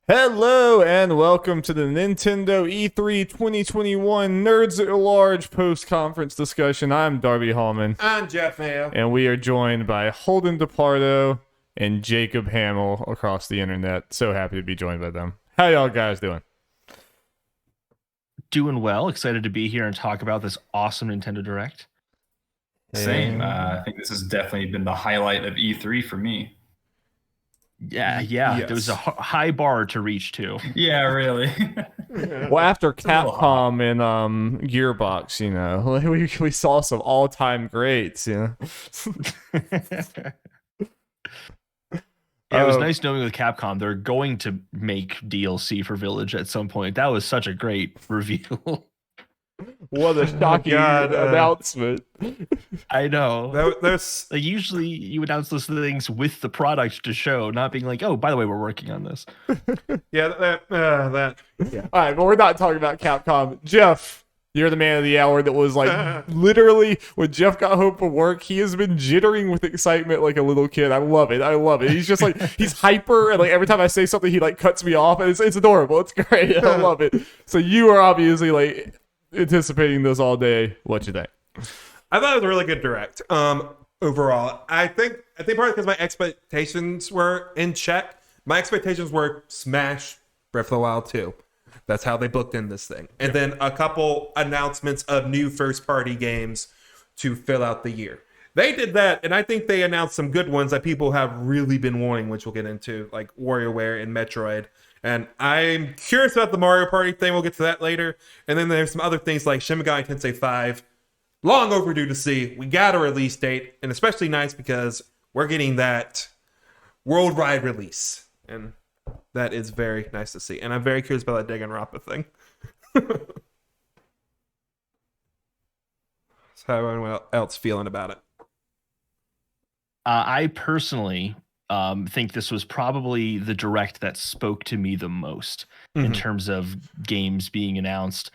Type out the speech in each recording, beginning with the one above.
Hello and welcome to the Nintendo E3 2021 Nerds at Large post-conference discussion. I'm Darby Hallman, I'm Jeff Mayo. and we are joined by Holden DePardo and Jacob Hamill across the internet. So happy to be joined by them. How y'all guys doing? Doing well. Excited to be here and talk about this awesome Nintendo Direct. Same. I think this has definitely been the highlight of E3 for me. Yeah. Yes. There was a high bar to reach too. Yeah, really. Well, after Capcom and Gearbox, you know, we saw some all-time greats, you know. Yeah, it was nice knowing with Capcom they're going to make DLC for Village at some point. That was such a great reveal. What a shocking announcement. I know. There's Like, usually you announce those things with the product to show, not being like, oh, by the way, we're working on this. yeah. All right, but we're not talking about Capcom. Jeff, you're the man of the hour that was like literally when Jeff got home from work, he has been jittering with excitement like a little kid. I love it. He's just like, he's hyper, and like every time I say something, he like cuts me off, and it's adorable. It's great. I love it. So you are obviously like anticipating this all day. What you think? I thought it was a really good direct. Overall, I think partly because my expectations were in check. My expectations were Smash Breath of the Wild 2. That's how they booked in this thing, and then a couple announcements of new first-party games to fill out the year. They did that, and I think they announced some good ones that people have really been wanting, which we'll get into, like WarioWare and Metroid. And I'm curious about the Mario Party thing. We'll get to that later. And then there's some other things like Shin Megami Tensei 5. Long overdue to see. We got a release date. And especially nice because we're getting that worldwide release. And that is very nice to see. And I'm very curious about that Danganronpa thing. So how everyone else feeling about it? I personally think this was probably the direct that spoke to me the most in terms of games being announced.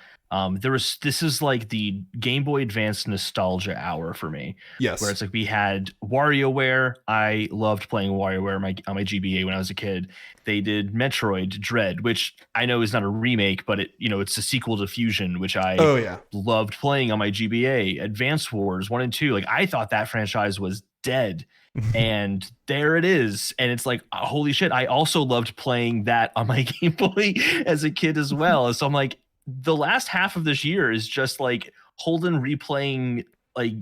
This is like the Game Boy Advance nostalgia hour for me. Yes. Where it's like we had WarioWare. I loved playing WarioWare on my GBA when I was a kid. They did Metroid Dread, which I know is not a remake, but it's a sequel to Fusion, which I loved playing on my GBA. Advance Wars 1 and 2. Like, I thought that franchise was dead. And there it is. And it's like, holy shit. I also loved playing that on my Game Boy as a kid as well. So I'm like, the last half of this year is just like Holden replaying like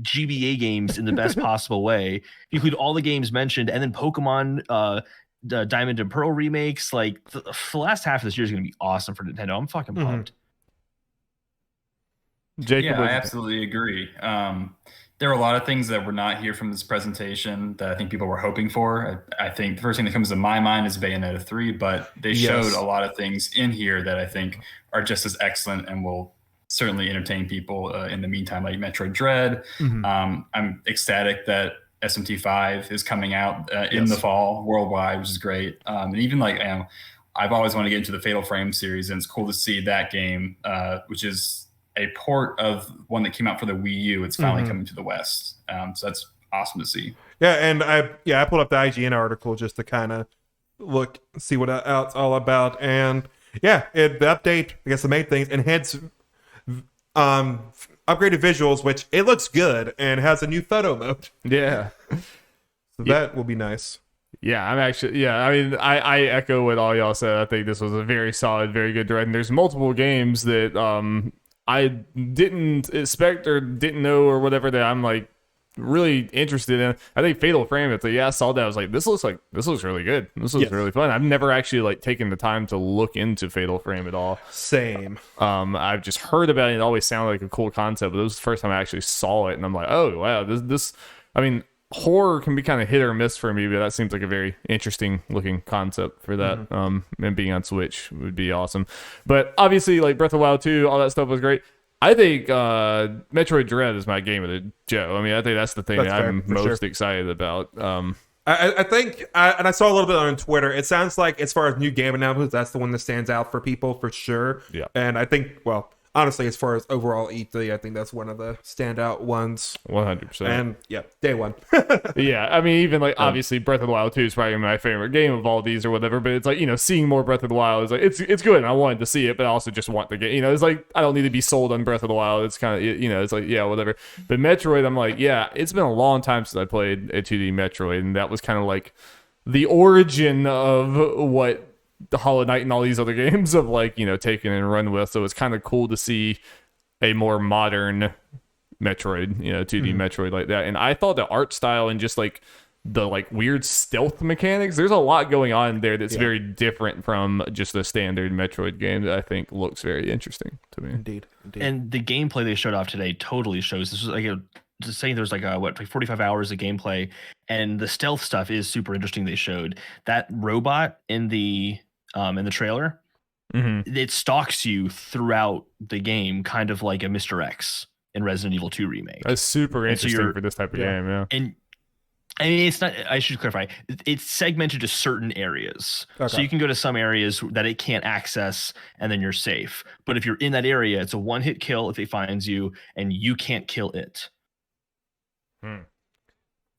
GBA games in the best possible way. You include all the games mentioned, and then Pokemon the Diamond and Pearl remakes. Like the last half of this year is going to be awesome for Nintendo. I'm fucking pumped. Jacob, I absolutely agree. There were a lot of things that were not here from this presentation that I think people were hoping for. I think the first thing that comes to my mind is Bayonetta 3, but they showed a lot of things in here that I think are just as excellent and will certainly entertain people in the meantime, like Metroid Dread. I'm ecstatic that SMT5 is coming out in the fall worldwide, which is great. And even like, I've always wanted to get into the Fatal Frame series, and it's cool to see that game, which is a port of one that came out for the Wii U. It's finally coming to the West. So that's awesome to see. Yeah, and I pulled up the IGN article just to kind of see what it's all about. And yeah, the update, I guess the main things, enhance upgraded visuals, which it looks good, and has a new photo mode. Yeah. So that will be nice. Yeah, I mean, I echo what all y'all said. I think this was a very solid, very good direct. And there's multiple games that I didn't expect or didn't know or whatever that I'm like really interested in. I think Fatal Frame, I saw that, I was like, this looks really good. This looks really fun. I've never actually like taken the time to look into Fatal Frame at all. Same. I've just heard about it. It always sounded like a cool concept, but it was the first time I actually saw it, and I'm like, oh wow, this I mean, horror can be kind of hit or miss for me, but that seems like a very interesting looking concept for that. And being on Switch would be awesome. But obviously, like Breath of the Wild 2, all that stuff was great. I think Metroid Dread is my game of the Joe. I mean, I think that's the thing that I'm most excited about. I think, and I saw a little bit on Twitter, it sounds like as far as new game announcements, that's the one that stands out for people for sure. Yeah. And I think, well, honestly, as far as overall E3, I think that's one of the standout ones. 100%. And yeah, day one. Yeah, I mean, even like obviously Breath of the Wild 2 is probably my favorite game of all these or whatever, but it's like, seeing more Breath of the Wild is like, it's good and I wanted to see it, but I also just want the game. It's like, I don't need to be sold on Breath of the Wild. It's kind of, it's like, yeah, whatever. But Metroid, I'm like, yeah, it's been a long time since I played a 2D Metroid, and that was kind of like the origin of what the Hollow Knight and all these other games of like, taken and run with. So it's kind of cool to see a more modern Metroid, 2D Metroid like that. And I thought the art style and just like the like weird stealth mechanics, there's a lot going on there that's very different from just the standard Metroid game that I think looks very interesting to me. Indeed. And the gameplay they showed off today totally shows this was like just saying there's like 45 hours of gameplay, and the stealth stuff is super interesting. They showed that robot in the trailer. It stalks you throughout the game, kind of like a Mr. X in Resident Evil 2 remake. That's super interesting for this type of game. Yeah. And I mean, it's not, I should clarify, it's segmented to certain areas. So you can go to some areas that it can't access and then you're safe. But if you're in that area, it's a one-hit kill if it finds you and you can't kill it.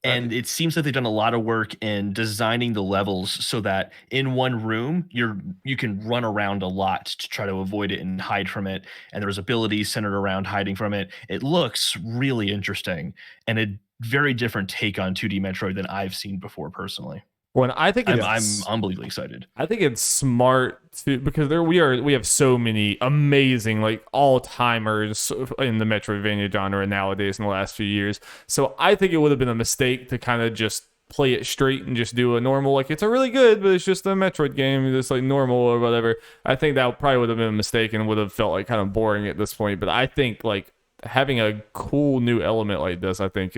And it seems like they've done a lot of work in designing the levels so that in one room you can run around a lot to try to avoid it and hide from it. And there's abilities centered around hiding from it. It looks really interesting and a very different take on 2D Metroid than I've seen before personally. Well, I think I'm unbelievably excited. I think it's smart to, because we have so many amazing like all timers in the Metroidvania genre nowadays in the last few years. So I think it would have been a mistake to kind of just play it straight and just do a normal, like it's a really good, but it's just a Metroid game, it's like normal or whatever. I think that probably would have been a mistake and would have felt like kind of boring at this point. But I think like having a cool new element like this, I think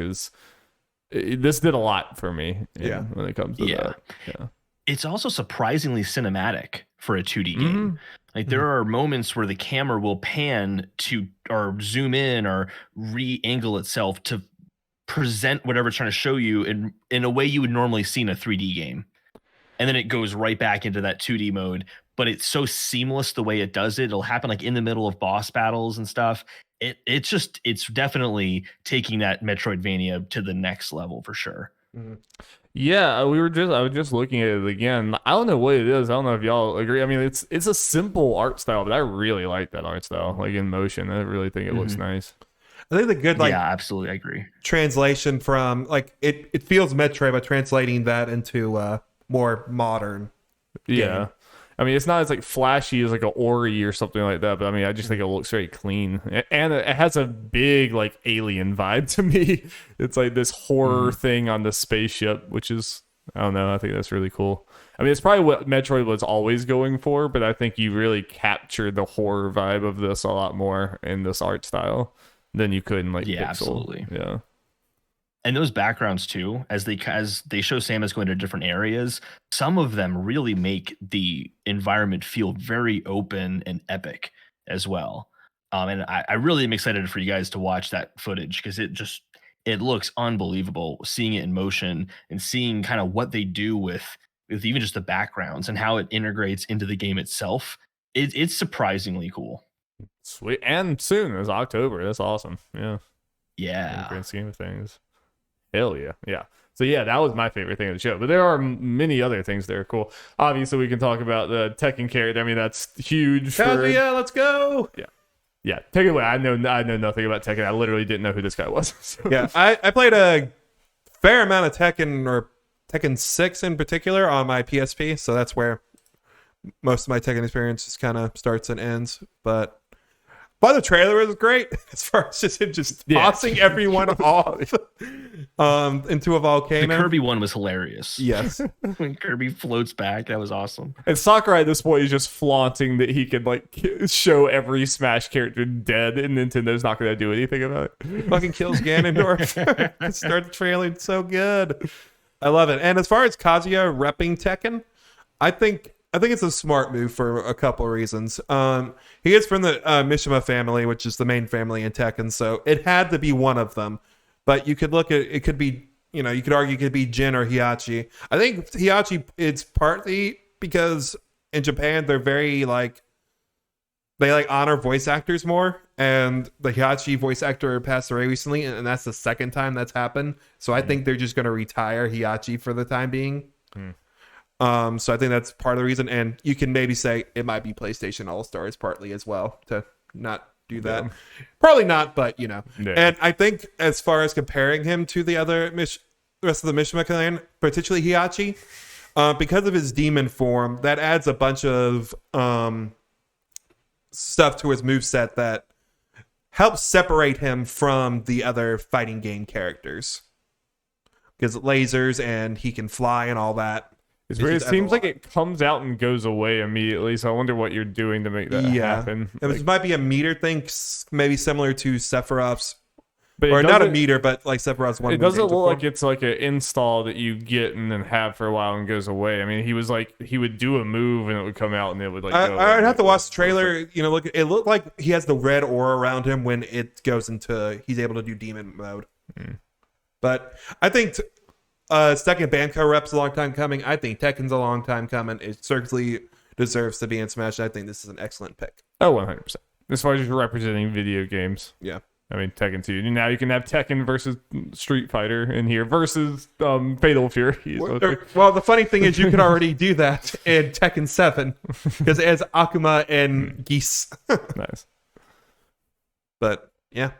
this did a lot for me. When it comes to that. Yeah. It's also surprisingly cinematic for a 2D game. Like there are moments where the camera will pan to or zoom in or re-angle itself to present whatever it's trying to show you in a way you would normally see in a 3D game. And then it goes right back into that 2D mode. But it's so seamless the way it does it. It'll happen like in the middle of boss battles and stuff. It's definitely taking that Metroidvania to the next level for sure. Yeah, I was just looking at it again. I don't know what it is. I don't know if y'all agree. I mean, it's a simple art style, but I really like that art style, like in motion. I really think it looks nice. I think the good absolutely, I agree. Translation from like it feels Metroid, but translating that into more modern. Yeah. I mean, it's not as like flashy as like a Ori or something like that, but I mean, I just think it looks very clean, and it has a big like alien vibe to me. It's like this horror thing on the spaceship, which is, I don't know, I think that's really cool. I mean, it's probably what Metroid was always going for, but I think you really captured the horror vibe of this a lot more in this art style than you could in like Pixel. Absolutely. Yeah. And those backgrounds too, as they show Samus going to different areas, some of them really make the environment feel very open and epic as well. And I really am excited for you guys to watch that footage because it looks unbelievable seeing it in motion and seeing kind of what they do with even just the backgrounds and how it integrates into the game itself. It's surprisingly cool. Sweet. And soon is October. That's awesome. Yeah. Yeah. In the grand scheme of things. Hell yeah. Yeah. So yeah, that was my favorite thing of the show. But there are many other things that are cool. Obviously, we can talk about the Tekken character. I mean, that's huge. Yeah, let's go. Yeah. Yeah. Take it away. I know nothing about Tekken. I literally didn't know who this guy was. So. Yeah. I played a fair amount of Tekken, or Tekken 6 in particular, on my PSP. So that's where most of my Tekken experience just kind of starts and ends. But the trailer was great as far as just him tossing everyone off into a volcano. The Kirby one was hilarious. Yes. When Kirby floats back, that was awesome. And Sakurai at this point is just flaunting that he can like show every Smash character dead, and Nintendo's not going to do anything about it. He fucking kills Ganondorf. Start the trailer, it's so good. I love it. And as far as Kazuya repping Tekken, I think it's a smart move for a couple of reasons. He is from the Mishima family, which is the main family in Tekken, so it had to be one of them. But you could look at it, could be, you could argue it could be Jin or Heihachi. I think Heihachi, it's partly because in Japan they're very like they like honor voice actors more, and the Hiachi voice actor passed away recently, and that's the second time that's happened. So I think they're just going to retire Hiachi for the time being. So I think that's part of the reason, and you can maybe say it might be PlayStation All Stars partly as well to not do that. Yeah. Probably not, but you know. Yeah. And I think as far as comparing him to the other rest of the Mishima clan, particularly Hiachi, because of his demon form, that adds a bunch of stuff to his moveset that helps separate him from the other fighting game characters. Because lasers and he can fly and all that. It's weird. It seems like it comes out and goes away immediately, so I wonder what you're doing to make that happen. It might be a meter thing, maybe similar to Sephiroth's. Or not a meter, but like Sephiroth's one. It doesn't look like it's like an install that you get and then have for a while and goes away. I mean, he was like, he would do a move and it would come out and it would like go. I'd have to watch the trailer. You know, it looked like he has the red aura around him when it goes into, he's able to do demon mode. But I think second Banco rep's a long time coming. I think Tekken's a long time coming. It certainly deserves to be in Smash. I think this is an excellent pick. Oh, 100%. As far as representing video games. Yeah. I mean, Tekken 2. Now you can have Tekken versus Street Fighter in here versus Fatal Fury. Well, the funny thing is you could already do that in Tekken 7 because it has Akuma and Geese. Nice. But, yeah.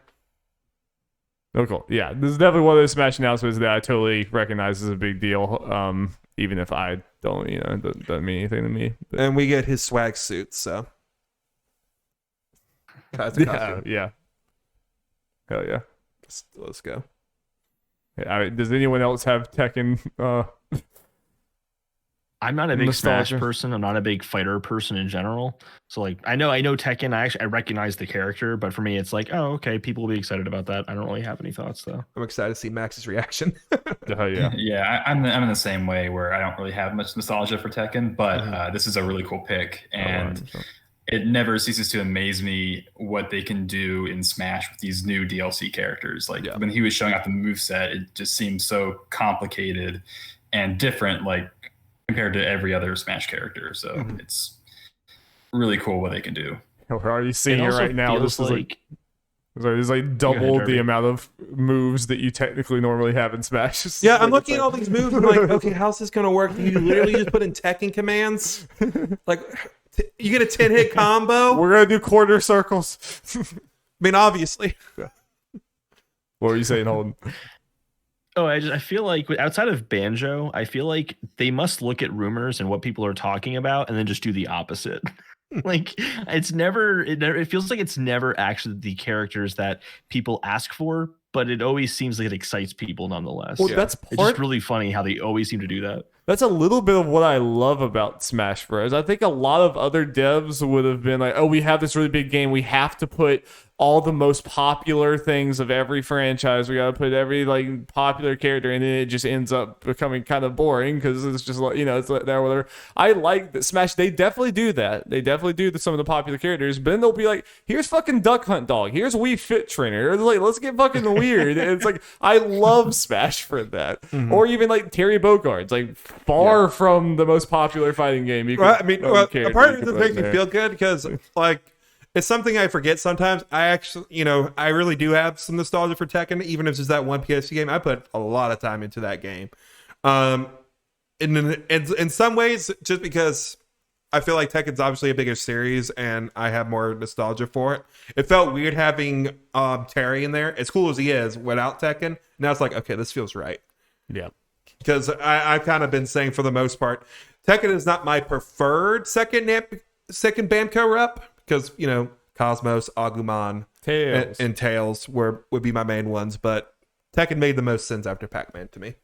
Oh, cool. Yeah, this is definitely one of those Smash announcements that I totally recognize as a big deal, even if I don't, you know, it doesn't mean anything to me. But. And we get his swag suit, so. Yeah. Hell yeah. Let's go. Yeah, does anyone else have Tekken? I'm not a big Smash person. I'm not a big fighter person in general. So like, I know Tekken. I recognize the character, but for me, it's like, oh, okay, people will be excited about that. I don't really have any thoughts though. I'm excited to see Max's reaction. Yeah. Yeah, I'm in the same way where I don't really have much nostalgia for Tekken, but this is a really cool pick, and it never ceases to amaze me what they can do in Smash with these new DLC characters. Like when he was showing off the moveset, it just seems so complicated and different, like compared to every other Smash character. So it's really cool what they can do. We're already seeing it right now. This is like there's like double the amount of moves that you technically normally have in Smash. Yeah, I'm looking at all these moves. I'm like, okay, how's this gonna work? You literally just put in Tekken commands. Like, you get a 10-hit combo. We're gonna do quarter circles. I mean, obviously. What were you saying, Holden? Oh, I feel like outside of Banjo, I feel like they must look at rumors and what people are talking about and then just do the opposite. Like it feels like it's never actually the characters that people ask for, but it always seems like it excites people nonetheless. Well, it's just really funny how they always seem to do that. That's a little bit of what I love about Smash Bros. I think a lot of other devs would have been like, oh, we have this really big game. We have to put all the most popular things of every franchise. We got to put every like popular character in it. It just ends up becoming kind of boring because it's just like, you know, it's like there, whatever. I like that Smash. They definitely do that. They definitely do some of the popular characters, but then they'll be like, here's fucking Duck Hunt Dog. Here's Wii Fit Trainer. It's like, let's get fucking weird. And it's like, I love Smash for that. Or even like Terry Bogard's like far from the most popular fighting game. You I mean, a part of it makes me feel good because like, it's something I forget sometimes. I actually, you know, I really do have some nostalgia for Tekken, even if it's just that one PS2 game. I put a lot of time into that game. In some ways, just because I feel like Tekken's obviously a bigger series and I have more nostalgia for it. It felt weird having Terry in there, as cool as he is, without Tekken. Now it's like, okay, this feels right. Yeah. Because I've kind of been saying for the most part, Tekken is not my preferred second Banco rep. Because, you know, Cosmos, Agumon, and Tails would be my main ones. But Tekken made the most sense after Pac-Man to me.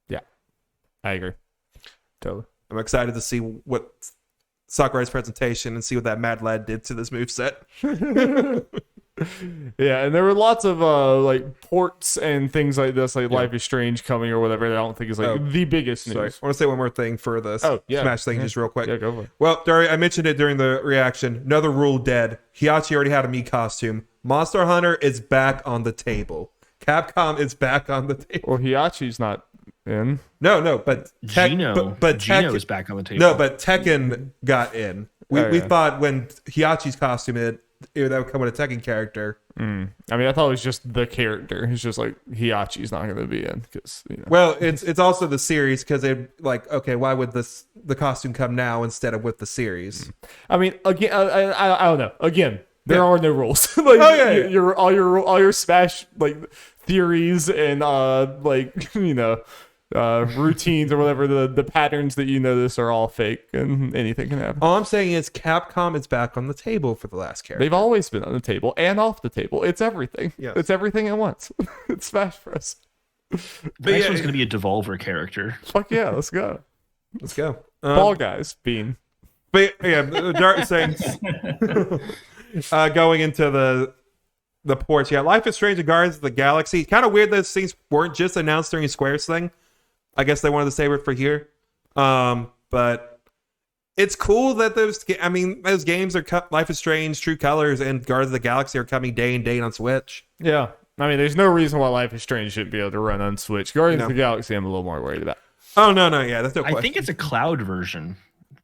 Yeah, I agree. Totally. I'm excited to see what Sakurai's presentation and see what that Mad Lad did to this moveset. Yeah, and there were lots of like ports and things like this, like Life is Strange coming or whatever. I don't think is like the biggest news. Sorry. I want to say one more thing for the Smash thing, just real quick. Yeah, go for it. Well, Dari, I mentioned it during the reaction. Another rule dead. Hiachi already had a Mii costume. Monster Hunter is back on the table. Capcom is back on the table. Well, Hiachi's not in. No, but Gino is back on the table. No, but Tekken got in. We thought when Hiachi's costume that would come with a Tekken character. I mean, I thought it was just the character. It's just like Hiachi's not going to be in because Well, it's also the series because they like okay, why would the costume come now instead of with the series? I mean, again, I don't know. Again, there are no rules. Like your all your Smash like theories and routines or whatever the patterns that you notice are all fake and anything can happen. All I'm saying is Capcom is back on the table for the last character. They've always been on the table and off the table. It's everything. Yes. It's everything at once. It's Smash Bros. The next one's going to be a Devolver character. Fuck yeah, let's go. Let's go. Ball Guys, Bean. But yeah, Dart saying going into the ports. Yeah, Life is Strange and Guardians of the Galaxy. Kind of weird those things weren't just announced during Square's thing. I guess they wanted to save it for here. But it's cool that those games are Life is Strange, True Colors, and Guardians of the Galaxy are coming day and date on Switch. Yeah. I mean, there's no reason why Life is Strange shouldn't be able to run on Switch. Guardians of the Galaxy, I'm a little more worried about. Oh, no, yeah, that's no question. I think it's a cloud version.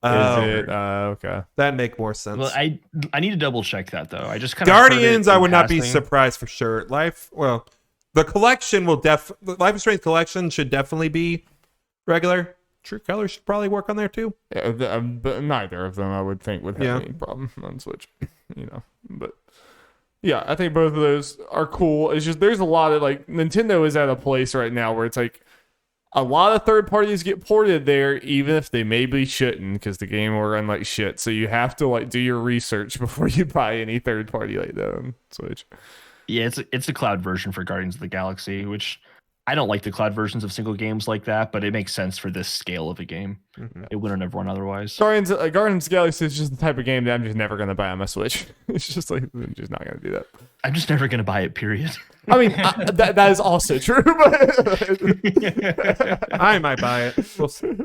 Is it? Okay. That'd make more sense. Well, I need to double check that though. I just kind of Guardians, I would not be surprised for sure. The collection will Life is Strange collection should definitely be regular. True Colors should probably work on there too. Yeah, but neither of them I would think would have any problem on Switch. But yeah, I think both of those are cool. It's just there's a lot of Nintendo is at a place right now where it's like a lot of third parties get ported there, even if they maybe shouldn't, because the game will run like shit. So you have to do your research before you buy any third party like that on Switch. Yeah, it's a cloud version for Guardians of the Galaxy, which I don't like the cloud versions of single games like that, but it makes sense for this scale of a game. Mm-hmm. It wouldn't have run otherwise. Guardians of the Galaxy is just the type of game that I'm just never going to buy on my Switch. It's just I'm just not going to do that. I'm just never going to buy it, period. I mean, that is also true, but I might buy it. We'll see.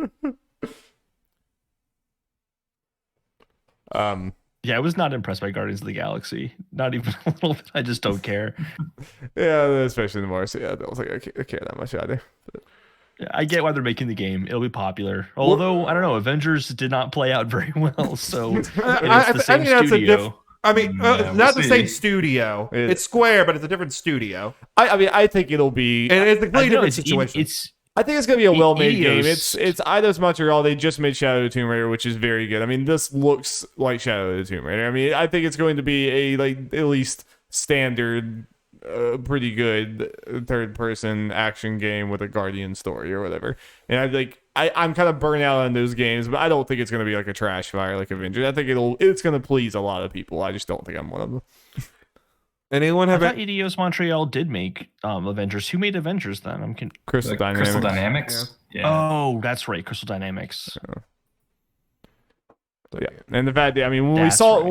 Yeah, I was not impressed by Guardians of the Galaxy. Not even a little bit. I just don't care. Yeah, especially the more. So yeah, I don't think I care that much either. But. Yeah, I get why they're making the game. It'll be popular. Although, I don't know, Avengers did not play out very well. So it's the same studio. Not the same studio. It's Square, but it's a different studio. I think it'll be. And it's a completely different situation. I think it's going to be a well-made game. It's Eidos Montreal. They just made Shadow of the Tomb Raider, which is very good. I mean, this looks like Shadow of the Tomb Raider. I mean, I think it's going to be a at least standard, pretty good third-person action game with a Guardian story or whatever. And I'm kind of burnt out on those games, but I don't think it's going to be like a trash fire like Avengers. I think it's going to please a lot of people. I just don't think I'm one of them. Anyone have? I thought Eidos Montreal did make Avengers. Who made Avengers then? Crystal Dynamics. Yeah. Oh, that's right, Crystal Dynamics. Yeah, and the fact that when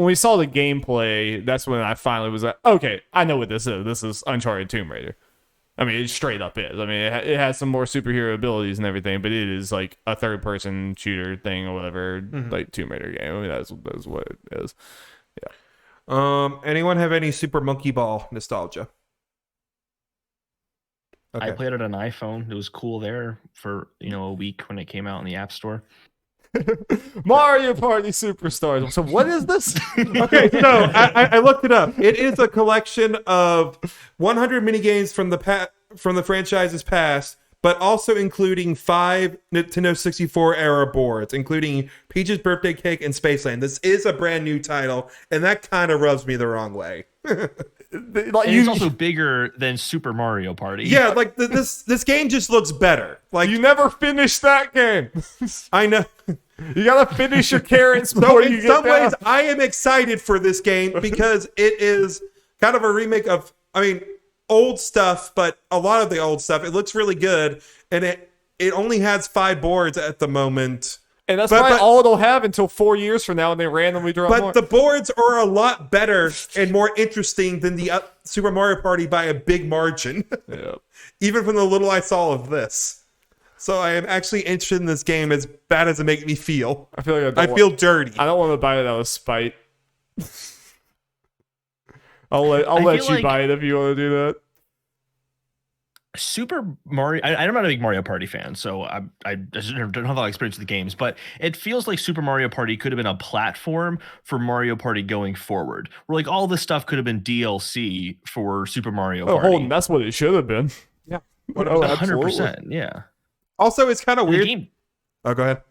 we saw the gameplay, that's when I finally was like, okay, I know what this is. This is Uncharted Tomb Raider. I mean, it straight up is. I mean, it has some more superhero abilities and everything, but it is like a third-person shooter thing or whatever, like Tomb Raider game. I mean, that's what it is. Yeah. Anyone have any Super Monkey Ball nostalgia? Okay. I played it on an iPhone. It was cool there for a week when it came out in the App Store. Mario Party Superstars. So what is this? Okay, so I looked it up. It is a collection of 100 minigames from the franchise's past, but also including 5 Nintendo 64 era boards, including Peach's Birthday Cake and Spaceland. This is a brand new title, and that kind of rubs me the wrong way. It's also bigger than Super Mario Party. Yeah, this game just looks better. You never finished that game. I know. You gotta finish your carrots before you get down. In some ways, I am excited for this game because it is kind of a remake of, old stuff, but a lot of the old stuff. It looks really good, and it only has 5 boards at the moment. And that's probably all it'll have until 4 years from now, and they randomly drop more. But the boards are a lot better and more interesting than the Super Mario Party by a big margin. Yeah. Even from the little I saw of this. So I am actually interested in this game as bad as it makes me feel. I feel like I feel dirty. I don't want to buy it out of spite. I'll let you buy it if you want to do that. Super Mario. I'm not a big Mario Party fan, so I just don't have a lot of experience with the games. But it feels like Super Mario Party could have been a platform for Mario Party going forward, where like all this stuff could have been DLC for Super Mario Party. Holden, that's what it should have been. Yeah, Oh, 100%. Yeah. Also, it's kind of weird. Game, oh, go ahead.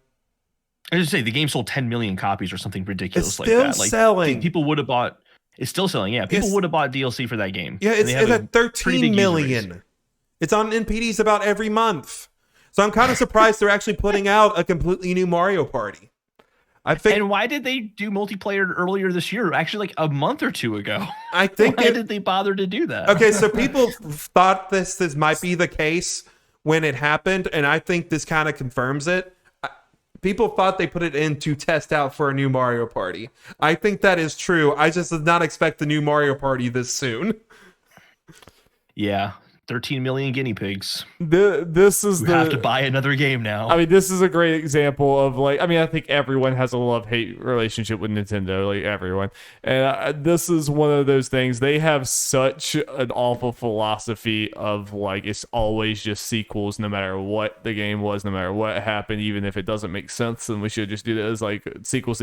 I was just say the game sold 10 million copies or something ridiculous It's like still that. Like selling. People would have bought. It's still selling. Yeah, people would have bought DLC for that game. Yeah, it's at 13 million. It's on NPDs about every month. So I'm kind of surprised they're actually putting out a completely new Mario Party. I think. And why did they do multiplayer earlier this year? Actually, like a month or two ago. I think. Why did they bother to do that? Okay, so people thought this might be the case when it happened, and I think this kind of confirms it. People thought they put it in to test out for a new Mario Party. I think that is true. I just did not expect the new Mario Party this soon. Yeah. 13 million guinea pigs. This is have to buy another game now. I mean, this is a great example of like. I mean, I think everyone has a love-hate relationship with Nintendo, like everyone. And this is one of those things. They have such an awful philosophy of like it's always just sequels, no matter what the game was, no matter what happened, even if it doesn't make sense. And we should just do it as like sequel,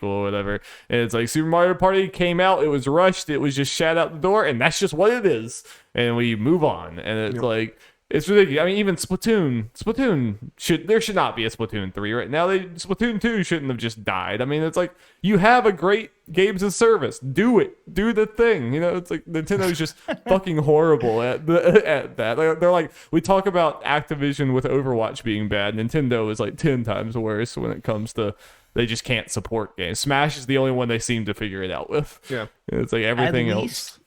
or whatever. And it's like Super Mario Party came out, it was rushed, it was just shot out the door, and that's just what it is. And we move on, and it's like it's ridiculous. I mean, even Splatoon there should not be a Splatoon 3 right now. Splatoon 2 shouldn't have just died. I mean, it's like you have a great games as service, do the thing. You know, it's like Nintendo's just fucking horrible at that. They're like, we talk about Activision with Overwatch being bad. Nintendo is like 10 times worse when it comes to. They just can't support games. Smash is the only one they seem to figure it out with. Yeah, it's like everything else.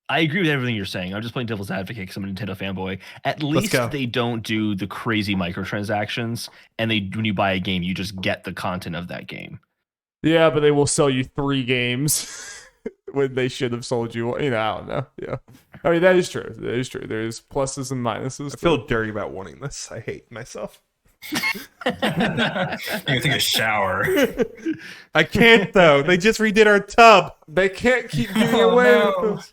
I agree with everything you're saying. I'm just playing devil's advocate because I'm a Nintendo fanboy. At least they don't do the crazy microtransactions, and when you buy a game, you just get the content of that game. Yeah, but they will sell you 3 games when they should have sold you. You know, I don't know. Yeah, I mean that is true. There's pluses and minuses. I feel dirty about wanting this. I hate myself. You can take a shower. I can't though. They just redid our tub. They can't keep getting away with this.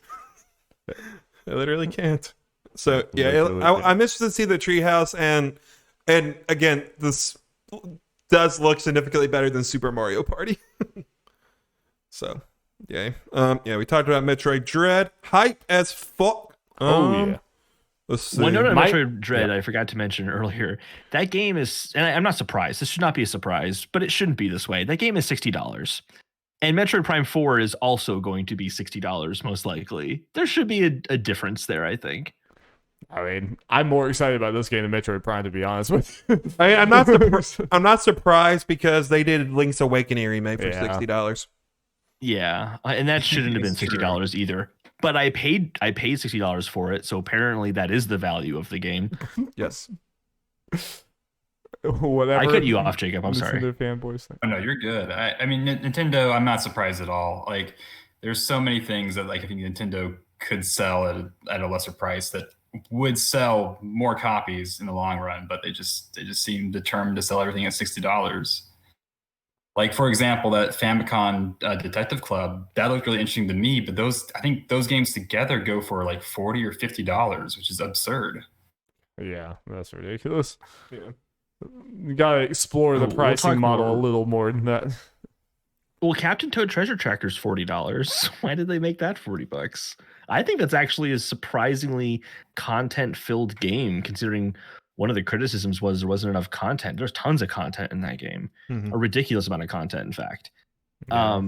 I literally can't. So yeah, I'm interested to see the treehouse, and again, this does look significantly better than Super Mario Party. So, yeah, we talked about Metroid Dread, hype as fuck. Yeah. Let's see. One note on Metroid Dread I forgot to mention earlier. That game is, and I'm not surprised. This should not be a surprise, but it shouldn't be this way. That game is $60. And Metroid Prime 4 is also going to be $60, most likely. There should be a difference there, I think. I mean, I'm more excited about this game than Metroid Prime, to be honest with you. I'm not surprised because they did Link's Awakening remake for $60. Yeah, and that shouldn't have been $60 either. But I paid $60 for it, so apparently that is the value of the game. Yes. Whatever. I cut you off, Jacob. I'm sorry. Fanboys. Oh, no, you're good. I mean, Nintendo, I'm not surprised at all. Like, there's so many things that like I think Nintendo could sell at a lesser price that would sell more copies in the long run, but they just seem determined to sell everything at $60. Like, for example, that Famicom Detective Club, that looked really interesting to me, but I think those games together go for like $40 or $50, which is absurd. Yeah, that's ridiculous. Yeah. You gotta explore the pricing model a little more than that. Well, Captain Toad Treasure Tracker's $40. Why did they make that $40? I think that's actually a surprisingly content-filled game, considering one of the criticisms was there wasn't enough content. There's tons of content in that game, a ridiculous amount of content, in fact. Yeah.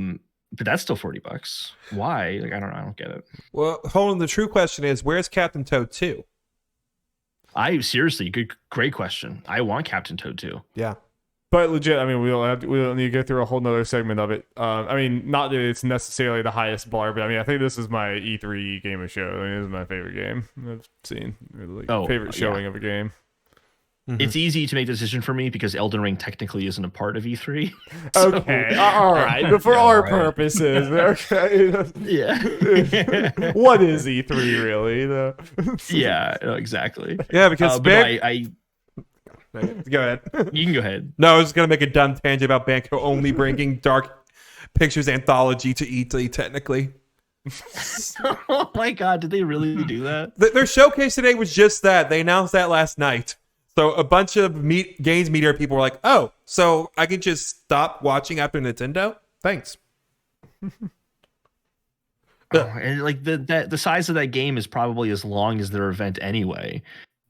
But that's still $40. Why? Like, I don't get it. Well, hold on. The true question is, where's Captain Toad 2? Seriously, great question. I want Captain Toad 2. Yeah. But legit, I mean, we don't need to go through a whole nother segment of it. I mean, not that it's necessarily the highest bar, but I mean, I think this is my E3 game of show. I mean, this is my favorite game I've seen. Really, favorite showing of a game. It's easy to make the decision for me because Elden Ring technically isn't a part of E3. So. Okay, all right, but for our purposes, okay. Yeah. What is E3 really? Though? Yeah, exactly. Yeah, because Go ahead. You can go ahead. No, I was going to make a dumb tangent about Banco only bringing Dark Pictures Anthology to E3, technically. Oh my god, did they really do that? Their showcase today was just that. They announced that last night. So a bunch of games media people were like, "Oh, so I can just stop watching after Nintendo? Thanks." And like the size of that game is probably as long as their event anyway.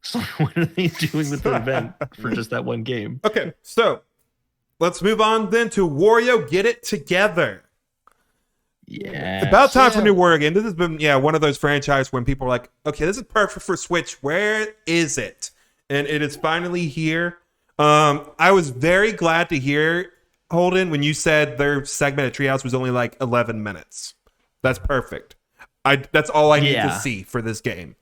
So what are they doing with the event for just that one game? Okay, so let's move on then to Wario Get It Together. Yeah. About time for new Wario game. This has been one of those franchises when people are like, okay, this is perfect for Switch. Where is it? And it is finally here. I was very glad to hear, Holden, when you said their segment at Treehouse was only like 11 minutes. That's perfect. That's all I need to see for this game.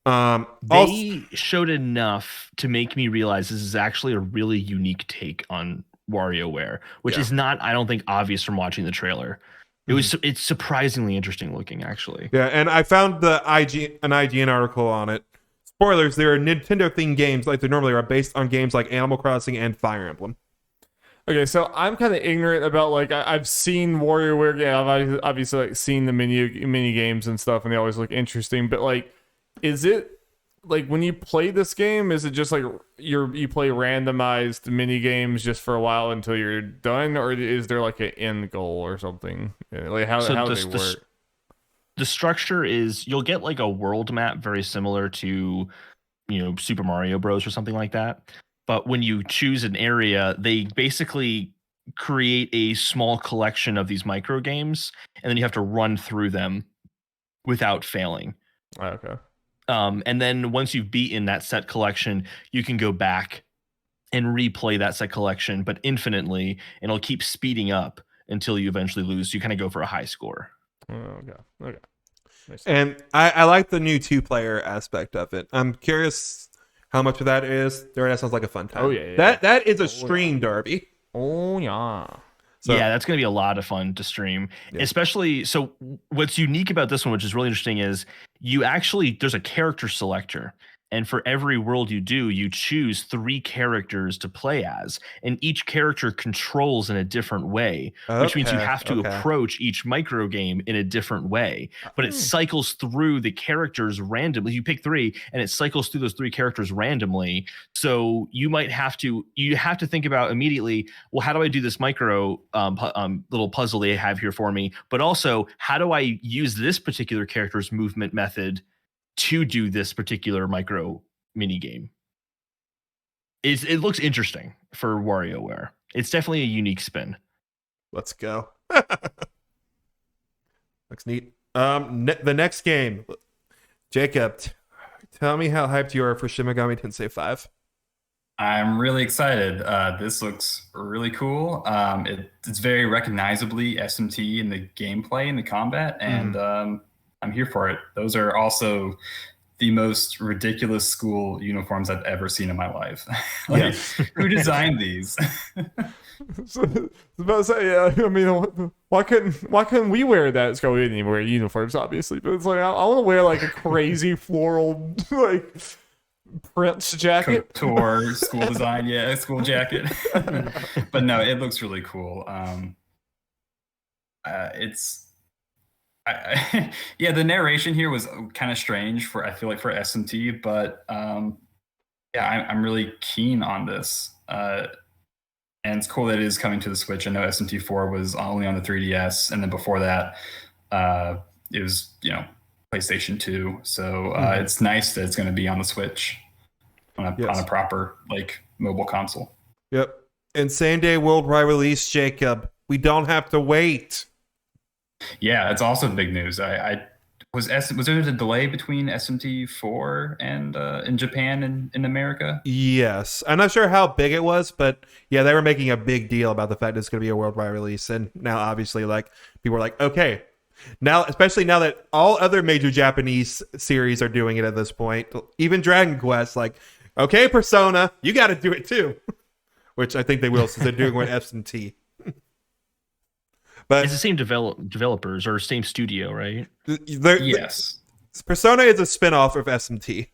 They showed enough to make me realize this is actually a really unique take on WarioWare, which is not, I don't think, obvious from watching the trailer. It's surprisingly interesting looking, actually. Yeah, and I found an IGN article on it. Spoilers: there are Nintendo-themed games like they normally are based on games like Animal Crossing and Fire Emblem. Okay, so I'm kind of ignorant about like I've seen WarioWare. Yeah, I've obviously like seen the mini games and stuff, and they always look interesting. But like, is it like when you play this game? Is it just like you play randomized mini games just for a while until you're done, or is there like an end goal or something? Like how do they work? The structure is you'll get like a world map very similar to, Super Mario Bros. Or something like that. But when you choose an area, they basically create a small collection of these micro games, and then you have to run through them without failing. Okay. And then once you've beaten that set collection, you can go back and replay that set collection, but infinitely, and it'll keep speeding up until you eventually lose. So you kind of go for a high score. Okay. And I like the new 2-player aspect of it. I'm curious how much of that is. That sounds like a fun time. Oh yeah. That is a stream derby. Oh yeah. So, yeah, that's going to be a lot of fun to stream. Especially, so what's unique about this one, which is really interesting, is there's a character selector. And for every world you do, you choose 3 characters to play as. And each character controls in a different way, which means you have to approach each micro game in a different way. But it cycles through the characters randomly. You pick 3, and it cycles through those 3 characters randomly. So you have to think about immediately, well, how do I do this micro little puzzle they have here for me? But also, how do I use this particular character's movement method to do this particular micro mini game? It looks interesting for WarioWare. It's definitely a unique spin. Let's go. Looks neat. The next game, Jacob, tell me how hyped you are for Shin Megami Tensei 5. I'm really excited. This looks really cool. It's very recognizably SMT in the gameplay and the combat, and I'm here for it. Those are also the most ridiculous school uniforms I've ever seen in my life. Who designed these? So, I was about to say, I mean, why couldn't we wear that? We didn't even wear uniforms, obviously, but it's like I want to wear like a crazy floral like Prince jacket. Couture school design, school jacket. But no, it looks really cool. The narration here was kind of strange I feel like for SMT, but I'm really keen on this. And it's cool that it is coming to the Switch. I know SMT4 was only on the 3DS, and then before that, it was PlayStation 2. So it's nice that it's going to be on the Switch on a proper mobile console. Yep. And same day worldwide release, Jacob. We don't have to wait. Yeah, it's also big news. Was there a delay between SMT4 and in Japan and in America? Yes. I'm not sure how big it was, but yeah, they were making a big deal about the fact it's going to be a worldwide release. And now obviously people are like, okay. Now, especially now that all other major Japanese series are doing it at this point, even Dragon Quest, okay, Persona, you got to do it too. Which I think they will since they're doing it with SMT. But it's the same developers or same studio, right? Yes. Persona is a spinoff of SMT.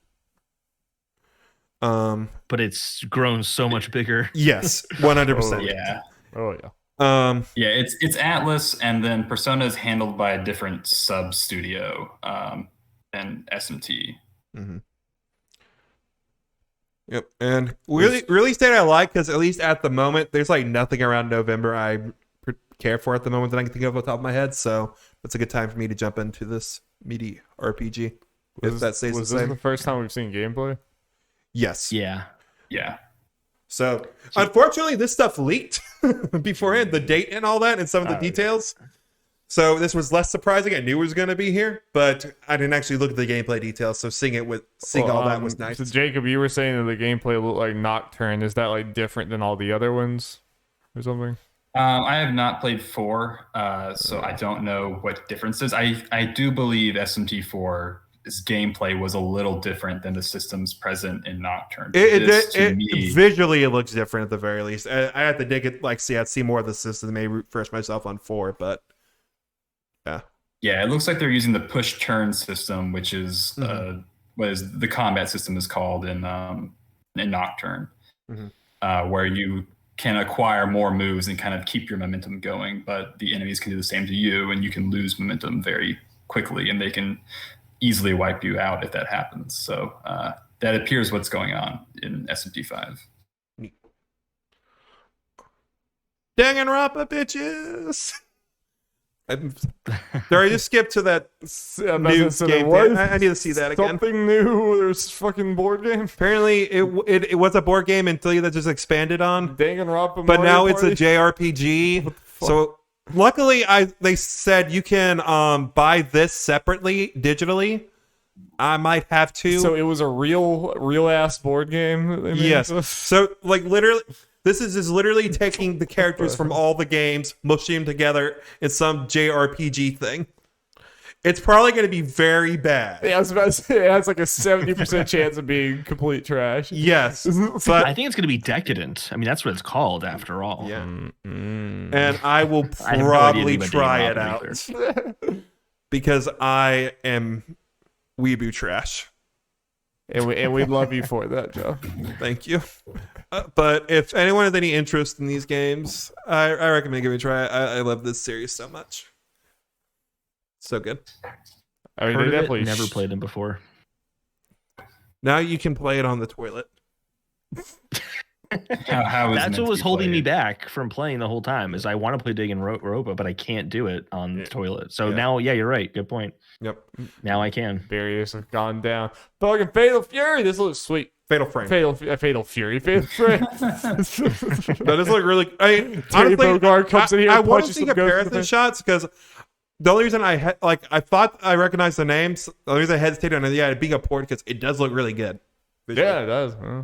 But it's grown so much bigger. Yes, 100%. Yeah. Oh Yeah, it's Atlas, and then Persona is handled by a different sub studio than SMT. Mm-hmm. Yep, and release date I like because at least at the moment there's like nothing around November I care for at the moment that I can think of off the top of my head. So that's a good time for me to jump into this meaty RPG. If that stays the same. Was this the first time we've seen gameplay? Yes. Yeah. So unfortunately, this stuff leaked beforehand, the date and all that, and some of the details. So this was less surprising. I knew it was going to be here, but I didn't actually look at the gameplay details. So seeing all that was nice. So Jacob, you were saying that the gameplay looked like Nocturne. Is that like different than all the other ones, or something? I have not played 4, so I don't know what differences. I do believe SMT4's gameplay was a little different than the systems present in Nocturne. Visually, it looks different at the very least. I have to dig it, I'd see more of the system, maybe refresh myself on 4, but yeah. Yeah, it looks like they're using the push turn system, which is what is the combat system is called in Nocturne, where you can acquire more moves and kind of keep your momentum going, but the enemies can do the same to you, and you can lose momentum very quickly, and they can easily wipe you out if that happens. So that appears what's going on in SMT5. Danganronpa, bitches! I just skipped to that new game. I need to see that again. Something new. There's fucking board game. Apparently, it was a board game until that just expanded on. Danganronpa, but Mario now it's Party? a JRPG. So luckily, they said you can buy this separately digitally. I might have to. So it was a real ass board game. Yes. So literally. This is just literally taking the characters from all the games, mushing them together in some JRPG thing. It's probably going to be very bad. Yeah, I was about to say, it has like a 70% chance of being complete trash. Yes. But I think it's going to be that's what it's called after all. Yeah. And I will probably try it out. Because I am weeboo trash. And we love you for that, Joe. Thank you. But if anyone has any interest in these games, I recommend giving it a try. I love this series so much. So good. I mean, they definitely never played them before. Now you can play it on the toilet. That's what was holding me back from playing the whole time. Is I want to play Danganronpa, but I can't do it on the toilet. So now, you're right. Good point. Yep. Now I can. Barriers have gone down. Fucking Fatal Fury. This looks sweet. Fatal Frame. Fatal Fury. Fatal Frame. That does look really. Honestly, Bogard comes in here. I want to see comparison shots because the only reason I thought I recognized the names. The only reason I hesitated on it being a port because it does look really good. Visually. Yeah, it does. Huh?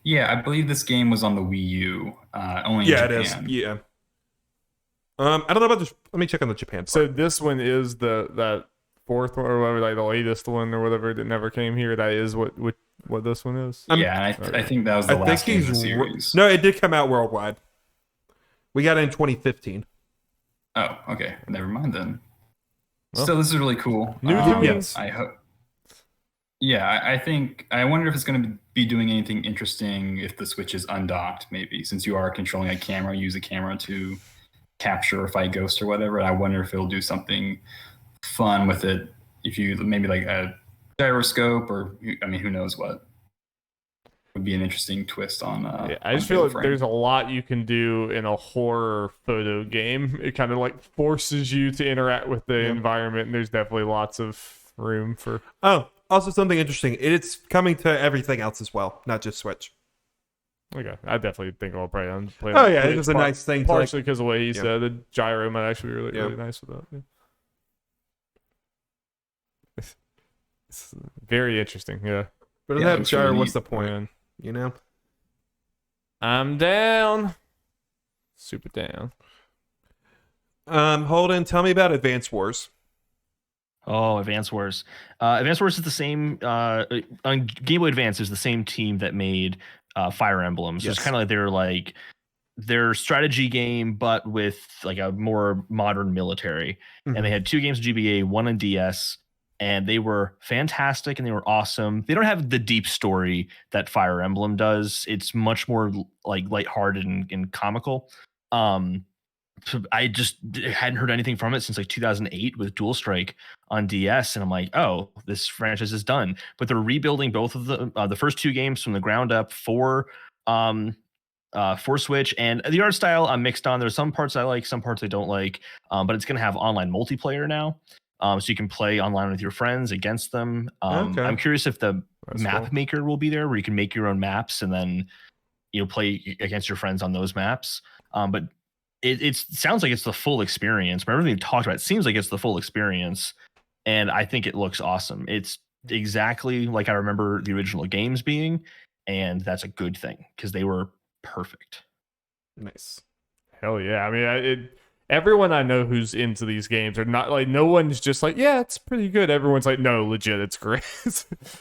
Yeah, I believe this game was on the Wii U. Only in Japan. It is. Yeah. I don't know about this. Let me check on the Japan part. So this one is that fourth one or whatever, like the latest one or whatever that never came here. That is what this one is. Yeah, and I think that was the last game of the series. No, it did come out worldwide. We got it in 2015. Oh, okay. Never mind then. Well, still, this is really cool. Yes. I hope. Yeah, I wonder if it's going to be doing anything interesting if the Switch is undocked, maybe, since you are controlling a camera, use a camera to capture or fight ghosts or whatever. I wonder if it'll do something fun with it. If you maybe like a gyroscope or, who knows what. Would be an interesting twist on. I just feel like there's a lot you can do in a horror photo game. It kind of like forces you to interact with the environment, and there's definitely lots of room for. Oh, also something interesting. It's coming to everything else as well, not just Switch. Okay, I definitely think I'll probably play. Oh yeah, it was a nice thing. Partially because of the way he said the gyro might actually be really nice with that. Yeah. It's very interesting. Yeah, but if that gyro, what's the point? Man. You know, I'm down. Super down. Holden, tell me about Advance Wars. Oh, Advance Wars. Advance Wars is the same. On Game Boy Advance, is the same team that made Fire Emblem. So it's kind of like their strategy game, but with like a more modern military. Mm-hmm. And they had 2 games of GBA, 1 on DS. And they were fantastic and they were awesome. They don't have the deep story that Fire Emblem does. It's much more like lighthearted and comical. So I just hadn't heard anything from it since like 2008 with Dual Strike on DS, and I'm like, oh, this franchise is done. But they're rebuilding both of the first 2 games from the ground up for Switch, and the art style I'm mixed on. There's some parts I like, some parts I don't like, but it's going to have online multiplayer now, so you can play online with your friends against them. Okay. I'm curious if the That's map cool. maker will be there, where you can make your own maps and then play against your friends on those maps. But it sounds like it's the full experience. From everything we've talked about, it seems like it's the full experience, and I think it looks awesome. It's exactly like I remember the original games being, and that's a good thing because they were perfect. Nice. Hell yeah. I mean, everyone I know who's into these games are not like, no one's just like, yeah, it's pretty good. Everyone's like, no, legit, it's great.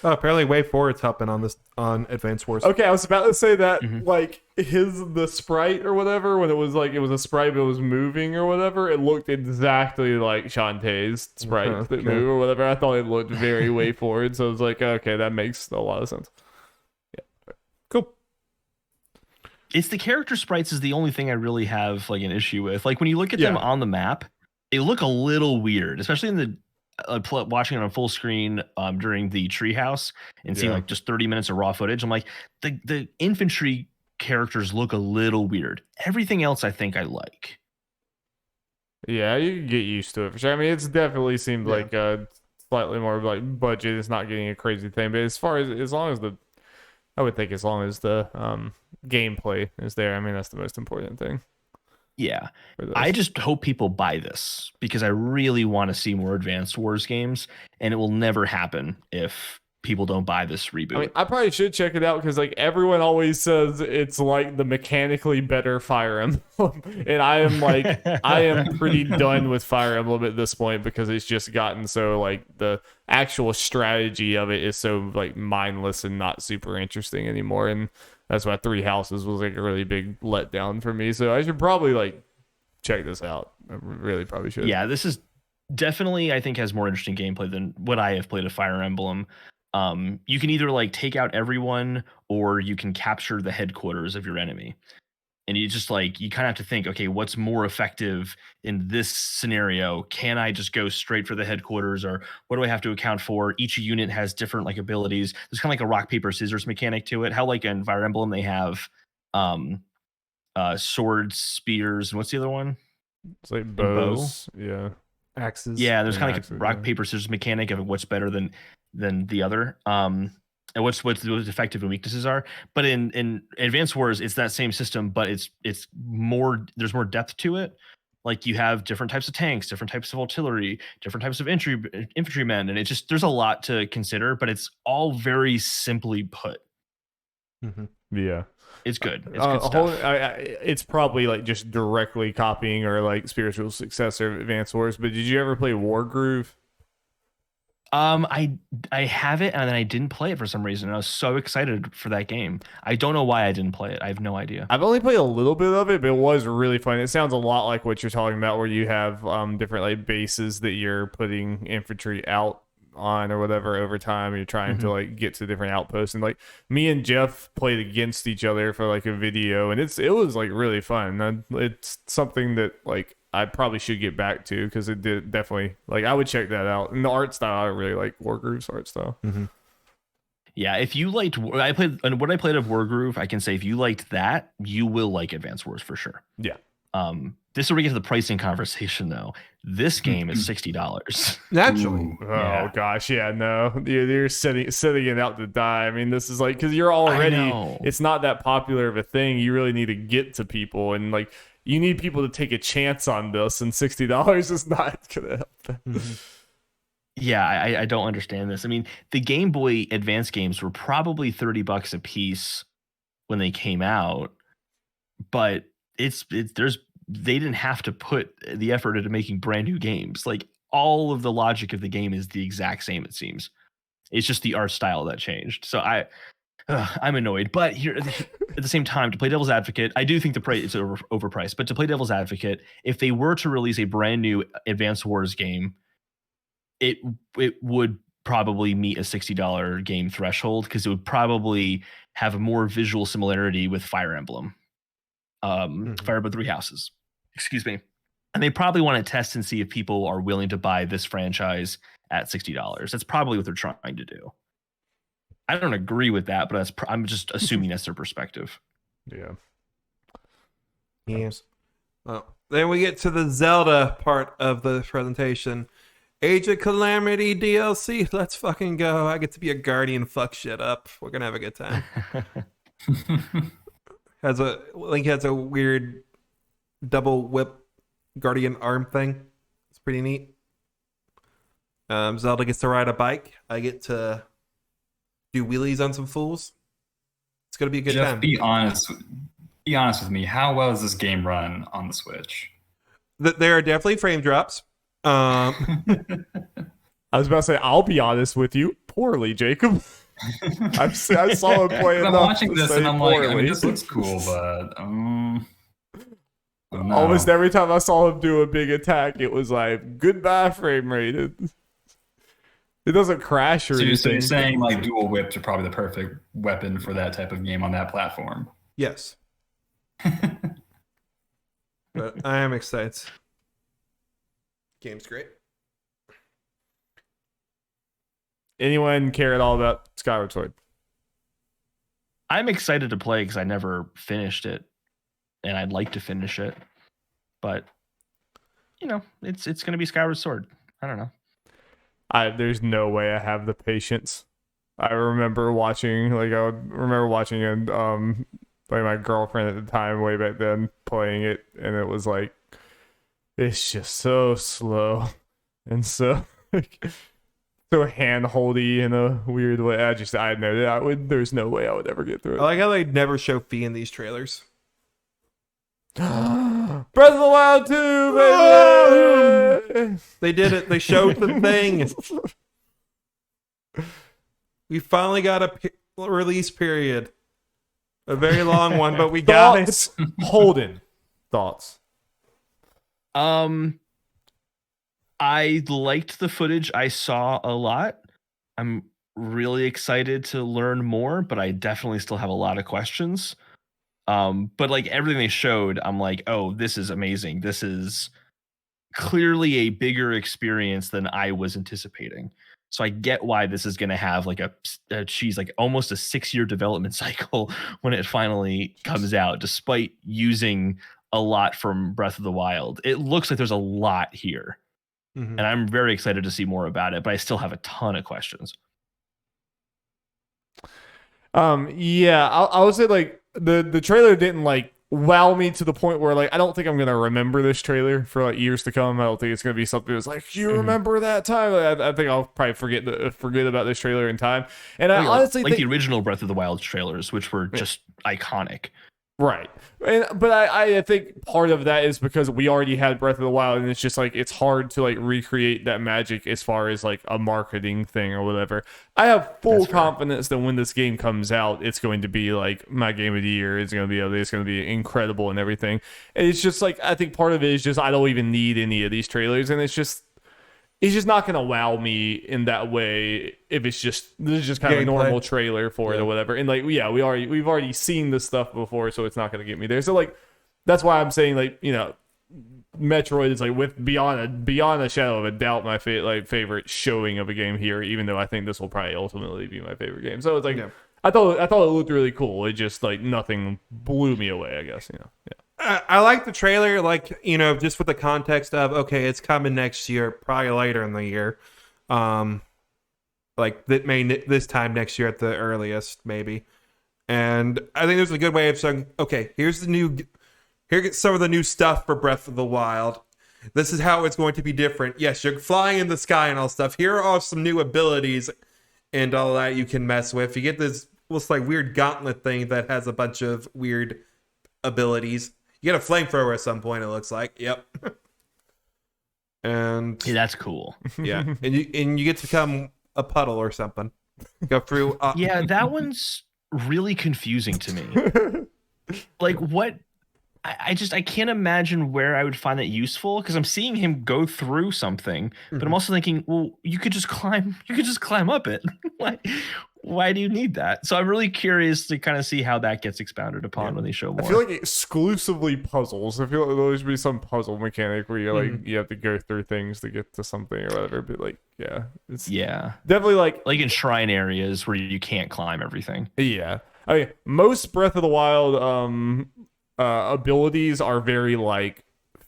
Oh, apparently Way Forward's helping on Advance Wars. Okay, I was about to say that, Mhm. like, the sprite or whatever, when it was a sprite but it was moving or whatever, it looked exactly like Shantae's sprite that Okay. move or whatever. I thought it looked very Way Forward, so I was like, okay, that makes a lot of sense. Yeah. Cool. It's the character sprites is the only thing I really have like an issue with. Like when you look at them on the map, they look a little weird, especially in the watching it on full screen during the treehouse and seeing like just 30 minutes of raw footage. I'm like, the infantry characters look a little weird. Everything else I think I like. Yeah, you can get used to it for sure. I mean, it's definitely seemed like slightly more like budget. It's not getting a crazy thing, but as long as I would think as long as the gameplay is there, I mean, that's the most important thing. Yeah. I just hope people buy this because I really want to see more Advanced Wars games, and it will never happen if people don't buy this reboot. I mean, I probably should check it out because like everyone always says it's like the mechanically better Fire Emblem, and I am pretty done with Fire Emblem at this point because it's just gotten so like the actual strategy of it is so like mindless and not super interesting anymore, and that's why Three Houses was like a really big letdown for me. So I should probably like check this out. I really probably should. Yeah, this is definitely I think has more interesting gameplay than what I have played of Fire Emblem. You can either like take out everyone or you can capture the headquarters of your enemy. And you just like, you kind of have to think, okay, what's more effective in this scenario? Can I just go straight for the headquarters or what do I have to account for? Each unit has different like abilities. There's kind of like a rock, paper, scissors mechanic to it. How like in Fire Emblem, they have swords, spears, and what's the other one? It's like bows. Yeah. Axes. Yeah, there's kind of like axes, a rock, paper, scissors mechanic of what's better than the other. And what's effective and weaknesses are. But in Advanced Wars, it's that same system, but it's more, there's more depth to it. Like you have different types of tanks, different types of artillery, different types of infantrymen, and it's just there's a lot to consider, but it's all very simply put. Mm-hmm. Yeah. It's good. It's good stuff. It's probably like just directly copying or like spiritual successor of Advanced Wars. But did you ever play Wargroove? I have it and then I didn't play it for some reason. I was so excited for that game. I don't know why I didn't play it. I have no idea. I've only played a little bit of it, but it was really fun. It sounds a lot like what you're talking about, where you have different like bases that you're putting infantry out on or whatever over time. You're trying to like get to different outposts, and like me and Jeff played against each other for like a video, and it was like really fun. It's something that like I probably should get back to because it did definitely like I would check that out. And the art style, I really like Wargroove's art style. Mm-hmm. Yeah, if you liked, what I played of Wargroove, I can say if you liked that, you will like Advanced Wars for sure. Yeah. This is where we get to the pricing conversation though. This game is $60. Naturally. Oh gosh, yeah, no, you're sitting it out to die. I mean, this is like because you're already. It's not that popular of a thing. You really need to get to people, and like you need people to take a chance on this. And $60 is not gonna help them. Mm-hmm. Yeah, I don't understand this. I mean, the Game Boy Advance games were probably $30 a piece when they came out, but they didn't have to put the effort into making brand new games. Like all of the logic of the game is the exact same. It seems it's just the art style that changed. So I'm annoyed, but here at the same time, to play devil's advocate, I do think the price is overpriced. But to play devil's advocate, if they were to release a brand new Advanced Wars game, it would probably meet a $60 game threshold because it would probably have more visual similarity with Fire Emblem. Fire Emblem Three Houses. Excuse me. And they probably want to test and see if people are willing to buy this franchise at $60. That's probably what they're trying to do. I don't agree with that, but I'm just assuming that's their perspective. Yeah. Yes. Well, then we get to the Zelda part of the presentation. Age of Calamity DLC. Let's fucking go. I get to be a guardian. Fuck shit up. We're gonna have a good time. Link has a weird double whip guardian arm thing. It's pretty neat. Zelda gets to ride a bike. I get to do wheelies on some fools. It's gonna be a good time. Be honest with me. How well does this game run on the Switch? There are definitely frame drops. I was about to say, I'll be honest with you, poorly, Jacob. I saw him play enough. I'm watching this and I'm poorly. like, I mean, this looks cool, but no. Almost every time I saw him do a big attack, it was like, goodbye frame rate. It doesn't crash or anything. So you're saying like dual whips are probably the perfect weapon for that type of game on that platform? Yes. But I am excited. Game's great. Anyone care at all about Skyward Sword? I'm excited to play because I never finished it, and I'd like to finish it. But it's going to be Skyward Sword. I don't know. There's no way I have the patience. I remember watching, and like my girlfriend at the time, way back then, playing it, and it was like, it's just so slow and so so hand-holdy in a weird way. I know there's no way I would ever get through it. I like how they never show Fee in these trailers. Breath of the Wild 2, baby! They did it. They showed the thing. We finally got a release period. A very long one, but we got it. Holden, thoughts? I liked the footage I saw a lot. I'm really excited to learn more, but I definitely still have a lot of questions. But like everything they showed, I'm like, oh, this is amazing. This is clearly a bigger experience than I was anticipating. So I get why this is going to have like almost a 6-year development cycle when it finally comes out, despite using a lot from Breath of the Wild. It looks like there's a lot here. Mm-hmm. And I'm very excited to see more about it, but I still have a ton of questions. Yeah, I would say like the trailer didn't like wow me to the point where like I don't think I'm gonna remember this trailer for like years to come. I don't think it's gonna be something that's like, you remember that time? Like, I think I'll probably forget about this trailer in time. And I honestly think the original Breath of the Wild trailers, which were just iconic. Right. But I think part of that is because we already had Breath of the Wild, and it's just like it's hard to like recreate that magic as far as like a marketing thing or whatever. I have full confidence that when this game comes out, it's going to be like my game of the year. It's going to be incredible and everything. And it's just like I think part of it is just I don't even need any of these trailers, and it's just not going to wow me in that way if this is just kind of a normal trailer for it or whatever. And like, yeah, we've already seen this stuff before, so it's not going to get me there. So like, that's why I'm saying like, Metroid is like with beyond a shadow of a doubt my favorite showing of a game here, even though I think this will probably ultimately be my favorite game. So it's like, I thought it looked really cool. It just like nothing blew me away, I guess, Yeah. I like the trailer, like, just with the context of, okay, it's coming next year, probably later in the year. Like this time next year at the earliest, maybe. And I think there's a good way of saying, okay, here's some of the new stuff for Breath of the Wild. This is how it's going to be different. Yes, you're flying in the sky and all stuff. Here are some new abilities and all that you can mess with. You get this looks like weird Gauntlet thing that has a bunch of weird abilities. You get a flamethrower at some point, it looks like. Yep. And yeah, that's cool. Yeah. And you get to become a puddle or something. Go through yeah, that one's really confusing to me. Like what I can't imagine where I would find it useful, because I'm seeing him go through something, but I'm also thinking, well, you could just climb up it. Like, why do you need that? So I'm really curious to kind of see how that gets expounded upon when they show more. I feel like exclusively puzzles. I feel like there should be some puzzle mechanic where you like you have to go through things to get to something or whatever. But like, it's definitely like in shrine areas where you can't climb everything. Yeah, I mean, most Breath of the Wild abilities are very like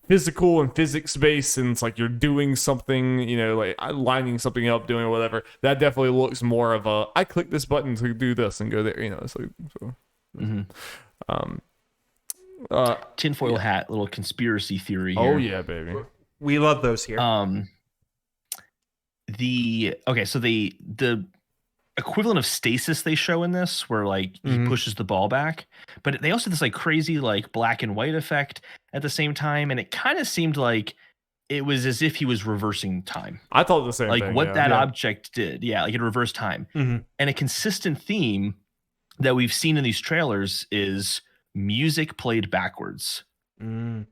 physical and physics based, and it's like you're doing something, you know, like lining something up, doing whatever. That definitely looks more of a I click this button to do this and go there, you know. It's like tinfoil hat, little conspiracy theory here. Oh yeah, baby. We love those here. The equivalent of stasis they show in this, where like he pushes the ball back, but they also have this like crazy like black and white effect at the same time, and it kind of seemed like it was as if he was reversing time. I thought the same like thing. What that object did, like it reversed time. And a consistent theme that we've seen in these trailers is music played backwards. Yeah.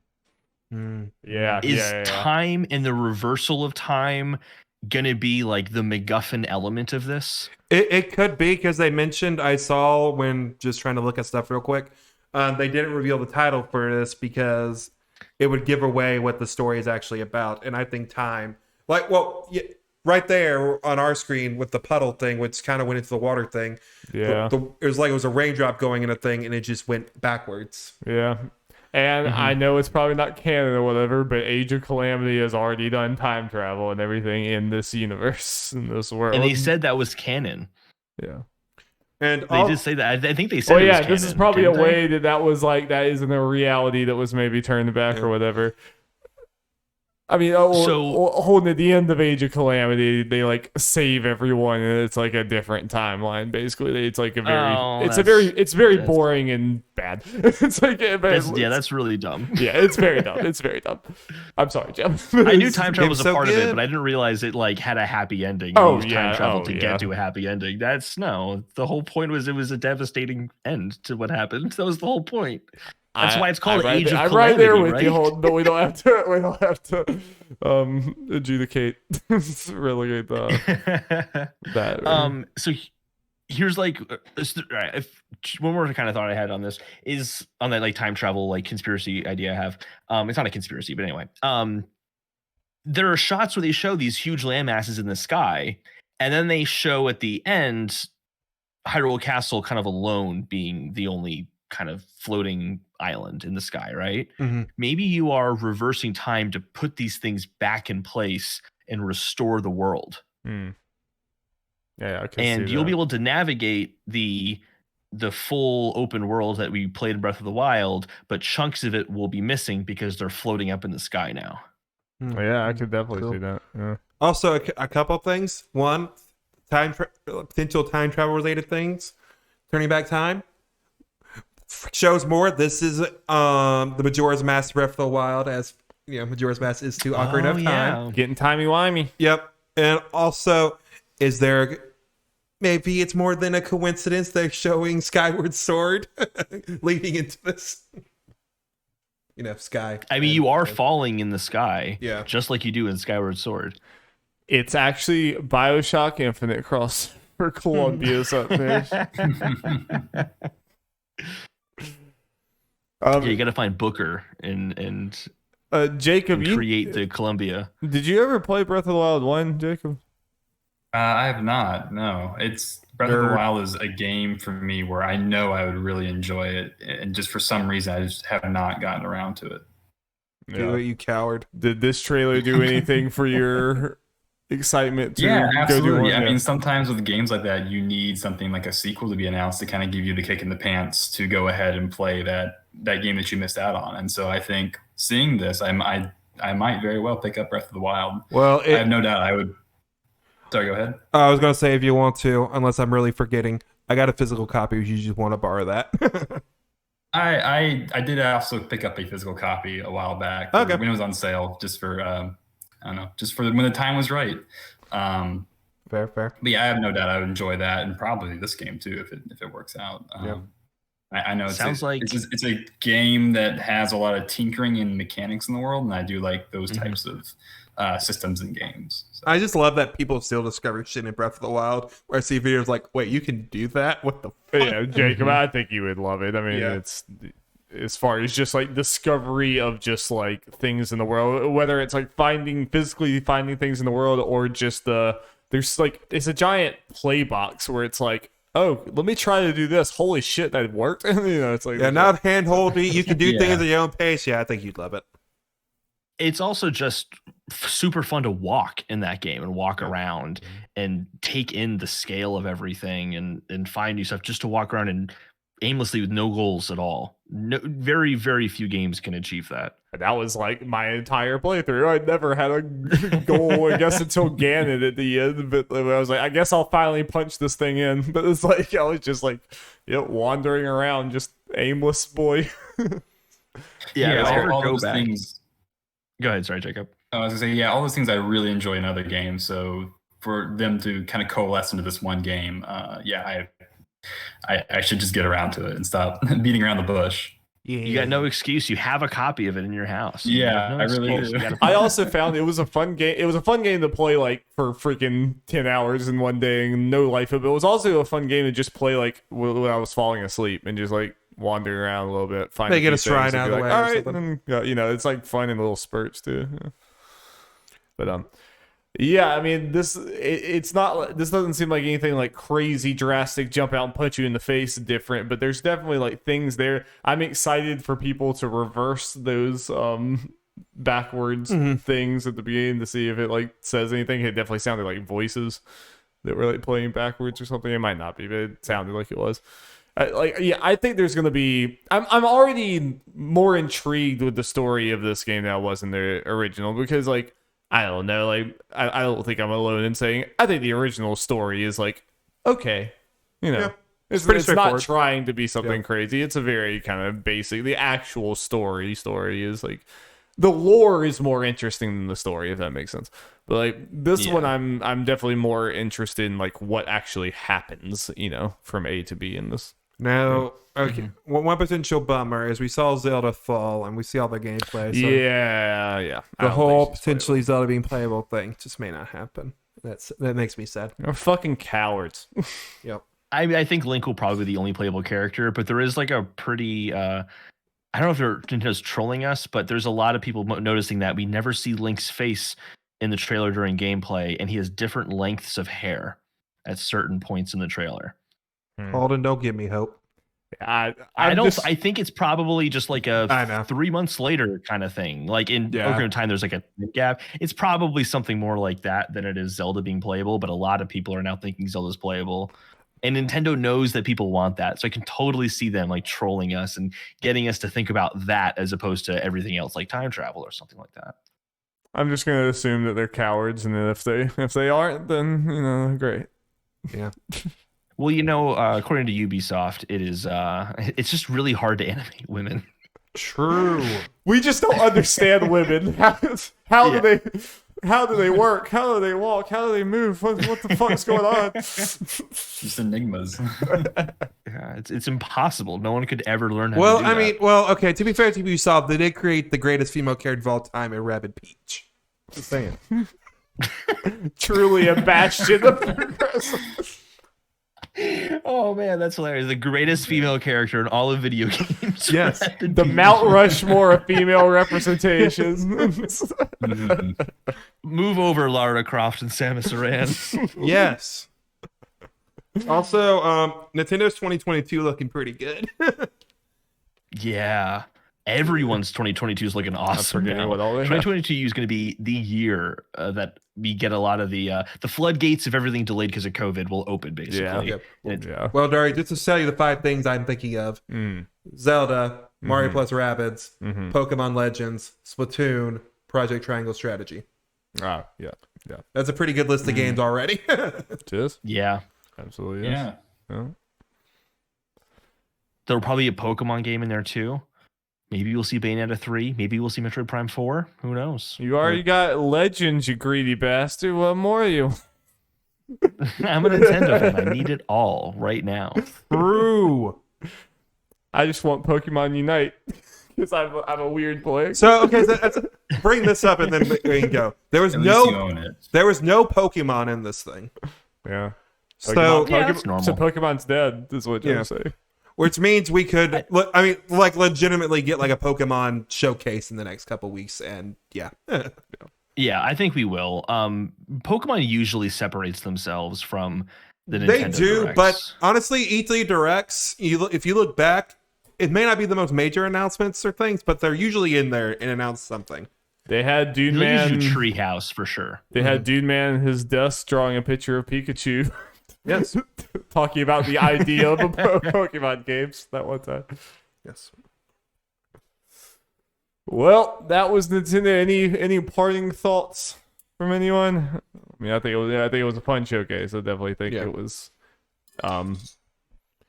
Is time and the reversal of time gonna be like the MacGuffin element of this? It could be, because they mentioned, I saw when just trying to look at stuff real quick, they didn't reveal the title for this because it would give away what the story is actually about. And I think time, like, right there on our screen with the puddle thing, which kind of went into the water thing. Yeah. It was like it was a raindrop going in a thing, and it just went backwards. Yeah. And I know it's probably not canon or whatever, but Age of Calamity has already done time travel and everything in this universe, in this world. And they said that was canon. Yeah. And they did say that. I think they said. Oh yeah, this is probably a way that was like that isn't a reality that was maybe turned back or whatever. I mean, holding at the end of Age of Calamity, they like save everyone, and it's like a different timeline. Basically, it's like a very, it's very boring and bad. It's like that's really dumb. Yeah, it's very dumb. It's very dumb. I'm sorry, Jim. I knew time travel was a part of it, but I didn't realize it like had a happy ending. Time travel to get to a happy ending. The whole point was it was a devastating end to what happened. That was the whole point. That's why it's called Age of Calamity. I'm right there with you, but we don't have to adjudicate relegate that. Right? So here's like one more kind of thought I had on this is on that like time travel like conspiracy idea I have. It's not a conspiracy, but anyway. There are shots where they show these huge land masses in the sky, and then they show at the end Hyrule Castle kind of alone being the only kind of floating island in the sky, right? Maybe you are reversing time to put these things back in place and restore the world. Yeah, I can and see you'll that. be able to navigate the full open world that we played in Breath of the Wild, but chunks of it will be missing because they're floating up in the sky now. Yeah, I could definitely see that. Yeah. Also, a couple of things. One, potential time travel related things. Turning back time shows more. This is the Majora's Mask Breath of the Wild, as you know, Majora's Mask is to Ocarina of Time. Getting timey-wimey. Yep. And also, is there maybe it's more than a coincidence they're showing Skyward Sword leading into this? You know, sky. I mean, you are falling in the sky, just like you do in Skyward Sword. It's actually BioShock Infinite cross for Columbia's up there. You got to find Booker and Jacob, and create the Columbia. Did you ever play Breath of the Wild 1, Jacob? I have not. No, Breath of the Wild is a game for me where I know I would really enjoy it, and just for some reason I just have not gotten around to it. Do it, you coward! Did this trailer do anything for your excitement to absolutely. go do I mean, sometimes with games like that, you need something like a sequel to be announced to kind of give you the kick in the pants to go ahead and play that game that you missed out on. And so I think seeing this, I might very well pick up Breath of the Wild. Well, I have no doubt I would. Sorry, go ahead. I was going to say, if you want to, unless I'm really forgetting, I got a physical copy if you just want to borrow that. I did also pick up a physical copy a while back when it was on sale, just for I don't know, just for when the time was right. Fair. But yeah, I have no doubt I would enjoy that, and probably this game too if it works out. I know Sounds like it's a game that has a lot of tinkering and mechanics in the world, and I do like those types of systems and games. So. I just love that people still discover shit in Breath of the Wild where I see videos like, wait, you can do that? What the fuck? Yeah, Jacob, I think you would love it. I mean, Yeah. it's as far as just like discovery of just like things in the world, whether it's like physically finding things in the world, or just there's like, it's a giant play box where it's like, oh, let me try to do this. Holy shit, that worked. It's like, Yeah, not handholdy. You can do Yeah. things at your own pace. Yeah, I think you'd love it. it's also just super fun to walk in that game and walk around and take in the scale of everything and find new stuff, just to walk around and aimlessly with no goals at all. No, very, very few games can achieve that. that was like my entire playthrough. I never had a goal, I guess, until Ganon at the end. But I was like, I guess I'll finally punch this thing in. But it's like, I was just like, wandering around, just aimless boy. Yeah, if I ever all go those back. things. Go ahead, sorry, Jacob. I was gonna say, all those things I really enjoy in other games. So for them to kind of coalesce into this one game, I should just get around to it and stop beating around the bush. Yeah. You got no excuse. You have a copy of it in your house. Yeah, You have no I really excuse. do. You gotta I also found it was a fun game. It was a fun game to play like for freaking 10 hours in one day and no life of it. It was also a fun game to just play like when I was falling asleep and just like wandering around a little bit. Find They get few a shrine things and out be of the like, way all or right, something. and then, it's like fun in little spurts too. Yeah. But yeah, I mean, it's not. This doesn't seem like anything like crazy drastic, jump out and punch you in the face different. But there's definitely like things there. I'm excited for people to reverse those backwards things at the beginning to see if it like says anything. It definitely sounded like voices that were like playing backwards or something. It might not be, but it sounded like it was. I think there's gonna be. I'm already more intrigued with the story of this game than I was in the original, because like, I don't know, like I don't think I'm alone in saying I think the original story is like okay, Yeah. it's pretty not straightforward. trying to be something Yeah. crazy. It's a very kind of basic. The actual story is like, the lore is more interesting than the story, if that makes sense. But like this one, I'm definitely more interested in like what actually happens, from A to B in this. Now, okay. One potential bummer is we saw Zelda fall and we see all the gameplay. So Yeah. I the don't whole think she's potentially Zelda being playable thing just may not happen. That makes me sad. playable. They're fucking cowards. Yep. I think Link will probably be the only playable character, but there is like a pretty I don't know if Nintendo's trolling us, but there's a lot of people noticing that we never see Link's face in the trailer during gameplay, and he has different lengths of hair at certain points in the trailer. Holden, don't give me hope. I think it's probably just like I know. 3 months later kind of thing. Like in Ocarina of Time, there's like a gap. It's probably something more like that than it is Zelda being playable. But a lot of people are now thinking Zelda's playable, and Nintendo knows that people want that. So I can totally see them like trolling us and getting us to think about that as opposed to everything else, like time travel or something like that. I'm just gonna assume that they're cowards, and then if they aren't, then great. Yeah. Well, according to Ubisoft, it is it's just really hard to animate women. True. We just don't understand women. How do they work? How do they walk? How do they move? What the fuck's going on? Just enigmas. Yeah, it's impossible. No one could ever learn how to do that. Okay, to be fair to Ubisoft, they did create the greatest female character of all time, a Rabid Peach. Just saying. Truly a bastion of progressive. Oh man, that's hilarious. The greatest female character in all of video games. Yes. The Mount Rushmore of female representation. Move over, Lara Croft and Samus Aran. Yes. Also, Nintendo's 2022 looking pretty good. Yeah. Everyone's 2022 is looking awesome forgetting now. what all they have. 2022 is going to be the year that we get a lot of the floodgates of everything delayed because of COVID will open, basically. Yep. Yeah. Well, Dari, just to tell you the 5 things I'm thinking of: Zelda, Mario plus Rabbids, Pokemon Legends, Splatoon, Project Triangle Strategy. Yeah. That's a pretty good list of games already. It is. Yeah. Absolutely is. Yeah. There'll probably be a Pokemon game in there too. Maybe we'll see Bayonetta 3. Maybe we'll see Metroid Prime 4. Who knows? You already got Legends, you greedy bastard. What more are you? I'm a Nintendo fan. I need it all right now. True. I just want Pokemon Unite because I'm a weird boy. So bring this up and then we can go. There was At least you own it. no Pokemon in this thing. Yeah. So that's normal. So Pokemon's dead is what you're saying. which means we could, legitimately get like a Pokemon showcase in the next couple weeks, and yeah. Yeah, I think we will. Pokemon usually separates themselves from the Nintendo They do, Directs. but honestly, E3 Directs, if you look back, it may not be the most major announcements or things, but they're usually in there and announce something. They had Dude They'll Man use your Treehouse for sure. They had Dude Man at his desk drawing a picture of Pikachu. Yes. Talking about the idea of a Pokemon games that one time. Yes. Well, that was Nintendo. Any parting thoughts from anyone? I mean, I think it was a fun showcase. I definitely think it was. Out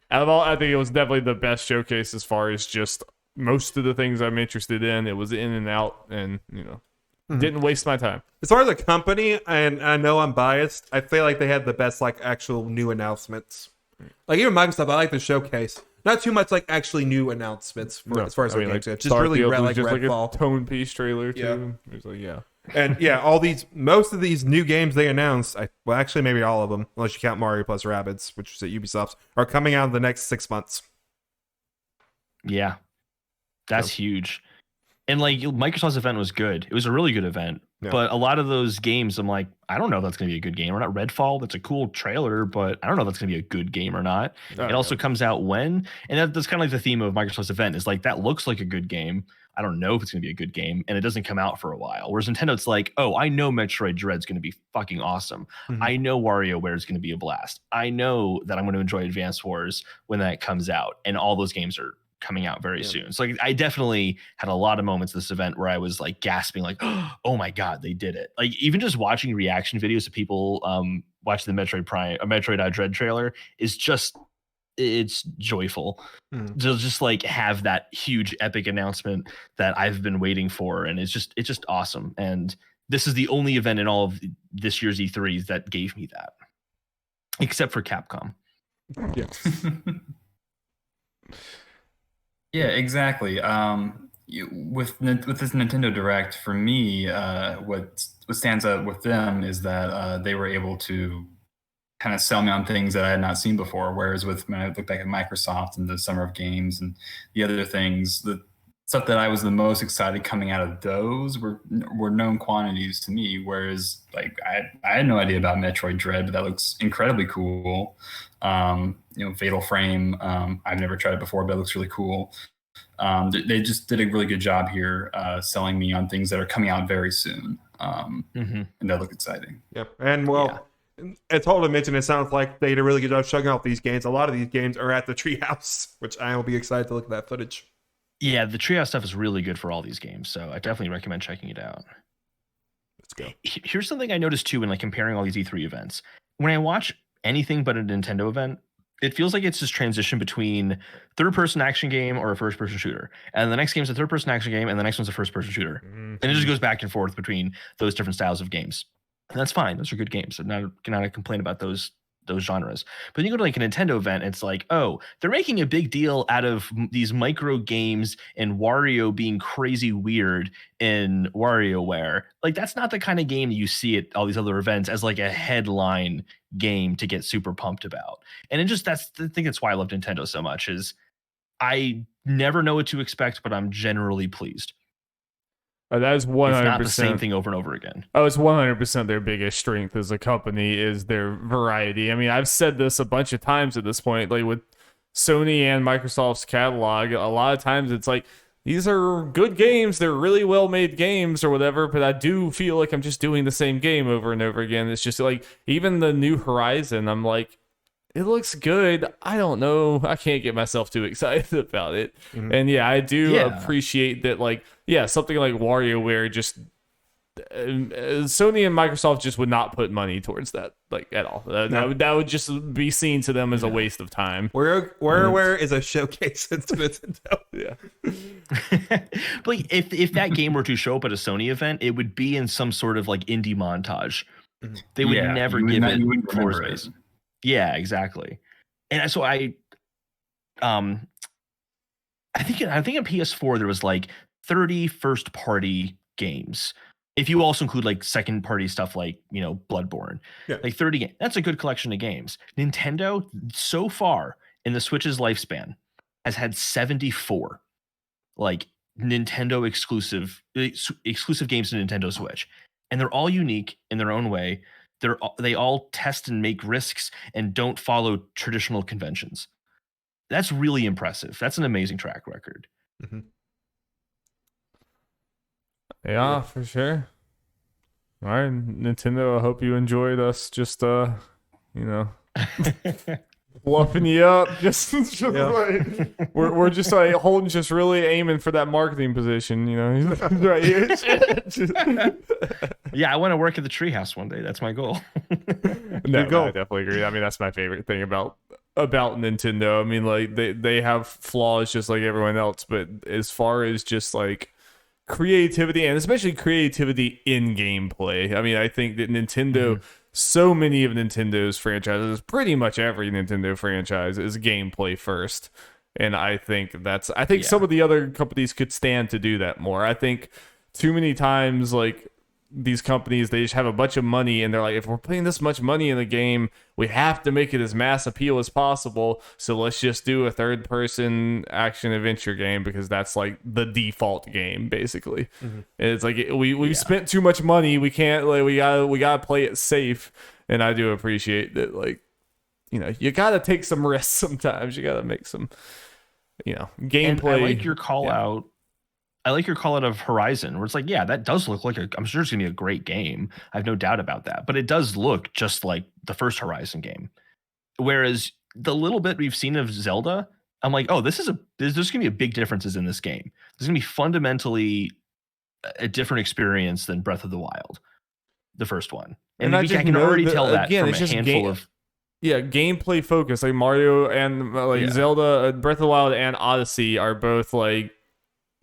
of all, I think it was definitely the best showcase as far as just most of the things I'm interested in. It was in and out, and didn't waste my time. As far as a company, and I know I'm biased, I feel like they had the best actual new announcements. Like even Microsoft, I like the showcase. Not too much actually new announcements as far as games go. Just really Redfall. A tone piece trailer too. Yeah. And yeah, most of these new games they announced, actually maybe all of them, unless you count Mario plus Rabbids, which is at Ubisoft's, are coming out in the next 6 months. Yeah, that's huge. And Microsoft's event was good. It was a really good event. Yeah. But a lot of those games, I'm like, I don't know if that's going to be a good game or not. Redfall, that's a cool trailer, but I don't know if that's going to be a good game or not. It also comes out when, and that's kind of like the theme of Microsoft's event is that looks like a good game. I don't know if it's going to be a good game, and it doesn't come out for a while. Whereas Nintendo, it's like, oh, I know Metroid Dread's going to be fucking awesome. Mm-hmm. I know WarioWare is going to be a blast. I know that I'm going to enjoy Advance Wars when that comes out, and all those games are coming out very soon. So I definitely had a lot of moments this event where I was gasping, oh my God, they did it. Even just watching reaction videos of people watching the Metroid Dread trailer is just, it's joyful to just have that huge epic announcement that I've been waiting for. And it's just awesome. And this is the only event in all of this year's E3s that gave me that, except for Capcom. Yes. Yeah, exactly. With this Nintendo Direct, for me, what stands out with them is that they were able to kind of sell me on things that I had not seen before. Whereas when I look back at Microsoft and the Summer of Games and the other things, the stuff that I was the most excited coming out of those were known quantities to me. Whereas I had no idea about Metroid Dread, but that looks incredibly cool. Fatal Frame, I've never tried it before, but it looks really cool. They just did a really good job here selling me on things that are coming out very soon, and that look exciting. Yep, and it's all to mention, it sounds like they did a really good job showing off these games. A lot of these games are at the Treehouse, which I will be excited to look at that footage. Yeah, the Treehouse stuff is really good for all these games, so I definitely recommend checking it out. Let's go. Here's something I noticed too when comparing all these E3 events. When I watch anything but a Nintendo event, it feels like it's this transition between third-person action game or a first-person shooter. And the next game's a third-person action game, and the next one's a first-person shooter. Mm-hmm. And it just goes back and forth between those different styles of games. And that's fine. Those are good games. I'm not complain about those genres. But then you go to a Nintendo event, it's oh, they're making a big deal out of these micro games and Wario being crazy weird in WarioWare. That's not the kind of game you see at all these other events as a headline game to get super pumped about. And I think that's why I love Nintendo so much is I never know what to expect, but I'm generally pleased. That is 100%. It's not the same thing over and over again. Oh, it's 100% their biggest strength as a company is their variety. I mean, I've said this a bunch of times at this point, with Sony and Microsoft's catalog. A lot of times it's these are good games. They're really well-made games or whatever, but I do feel like I'm just doing the same game over and over again. It's just even the New Horizon, I'm it looks good. I don't know. I can't get myself too excited about it. Mm-hmm. And yeah, I do appreciate that. Something like WarioWare just Sony and Microsoft just would not put money towards that at all. That would just be seen to them as a waste of time. WarioWare is a showcase to Nintendo. Yeah. But if that game were to show up at a Sony event, it would be in some sort of indie montage. Mm-hmm. They would never give it floor space. Yeah, exactly. And so I think in PS4 there was like 30 first party games. If you also include like second party stuff like, Bloodborne, like 30 games. That's a good collection of games. Nintendo so far in the Switch's lifespan has had 74 like Nintendo exclusive games to Nintendo Switch. And they're all unique in their own way. They all test and make risks and don't follow traditional conventions. That's really impressive. That's an amazing track record. Mm-hmm. Yeah, for sure. All right, Nintendo, I hope you enjoyed us just fluffing you up. Just like we're just like Holden's just really aiming for that marketing position, He's right here. Yeah, I want to work at the Treehouse one day. That's my goal. No, I definitely agree. I mean, that's my favorite thing about Nintendo. I mean, like they have flaws just like everyone else, but as far as just like creativity, and especially creativity in gameplay, I mean, I think that Nintendo, so many of Nintendo's franchises, pretty much every Nintendo franchise is gameplay first. And I think some of the other companies could stand to do that more. I think too many times, like, these companies, they just have a bunch of money and they're like, if we're putting this much money in the game, we have to make it as mass appeal as possible, so let's just do a third person action adventure game because that's like the default game basically. And it's like we spent too much money, we can't, like, we gotta play it safe. And I do appreciate that, like, you gotta take some risks sometimes. You gotta make some gameplay. And I like your call out. I like your call out of Horizon, where it's like, yeah, that does look like I'm sure it's gonna be a great game. I have no doubt about that. But it does look just like the first Horizon game. Whereas the little bit we've seen of Zelda, I'm like, oh, there's gonna be a big differences in this game. There's gonna be fundamentally a different experience than Breath of the Wild, the first one. And I can already tell that from a handful of gameplay focus. Like Mario and Zelda, Breath of the Wild and Odyssey are both like,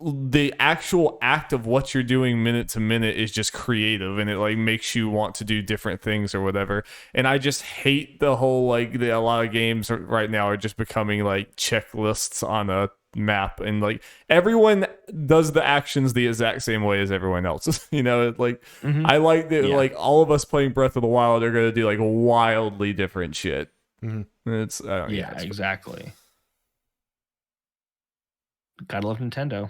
the actual act of what you're doing minute to minute is just creative, and it like makes you want to do different things or whatever. And I just hate the whole, like, a lot of games right now are just becoming like checklists on a map, and like everyone does the actions the exact same way as everyone else. Like, I like that like all of us playing Breath of the Wild are going to do like wildly different shit. It's exactly. Gotta love Nintendo.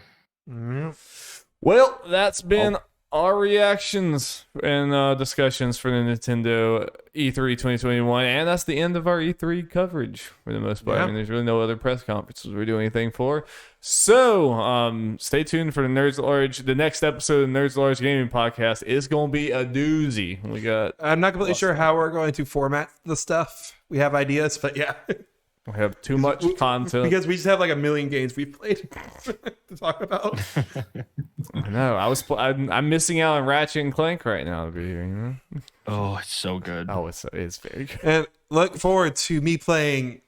Well, that's been our reactions and discussions for the Nintendo E3 2021, and that's the end of our E3 coverage for the most part. I mean, there's really no other press conferences we're doing anything for. So, stay tuned for the Nerds at Large. The next episode of the Nerds at Large Gaming Podcast is going to be a doozy. I'm not completely sure how we're going to format the stuff. We have ideas, but yeah. We have too much content because we just have like a million games we've played to talk about. I know. I'm missing out on Ratchet and Clank right now to be here. Oh, it's so good. Oh, it's very good. And look forward to me playing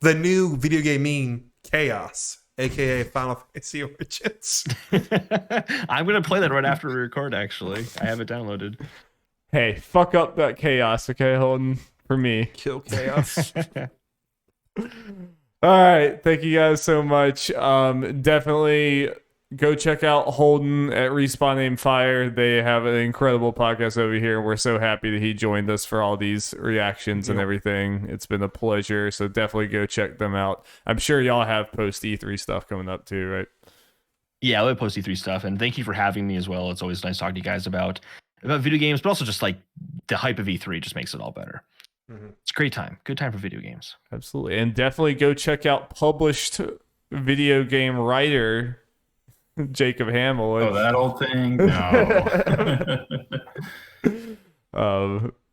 the new video game meme Chaos, aka Final Fantasy Origins. I'm gonna play that right after we record. Actually, I have it downloaded. Hey, fuck up that Chaos, okay, Holden? For me, kill Chaos. All right, thank you guys so much. Definitely go check out Holden at Respawn Aim Fire. They have an incredible podcast over here. We're so happy that he joined us for all these reactions and everything. It's been a pleasure. So definitely go check them out. I'm sure y'all have post E3 stuff coming up too, right? Yeah, we'll post E3 stuff, and thank you for having me as well. It's always nice talking to you guys about video games, but also just like the hype of E3 just makes it all better. It's a great time. Good time for video games. Absolutely. And definitely go check out published video game writer Jacob Hamill. Oh, that old thing? No.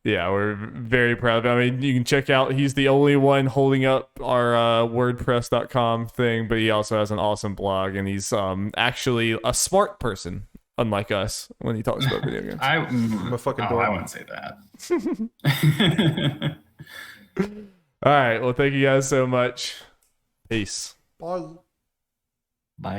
Yeah, we're very proud of him. I mean, you can check out, he's the only one holding up our WordPress.com thing, but he also has an awesome blog, and he's actually a smart person, unlike us, when he talks about video games. I'm a fucking dork. I wouldn't say that. All right. Well, thank you guys so much. Peace. Bye. Bye.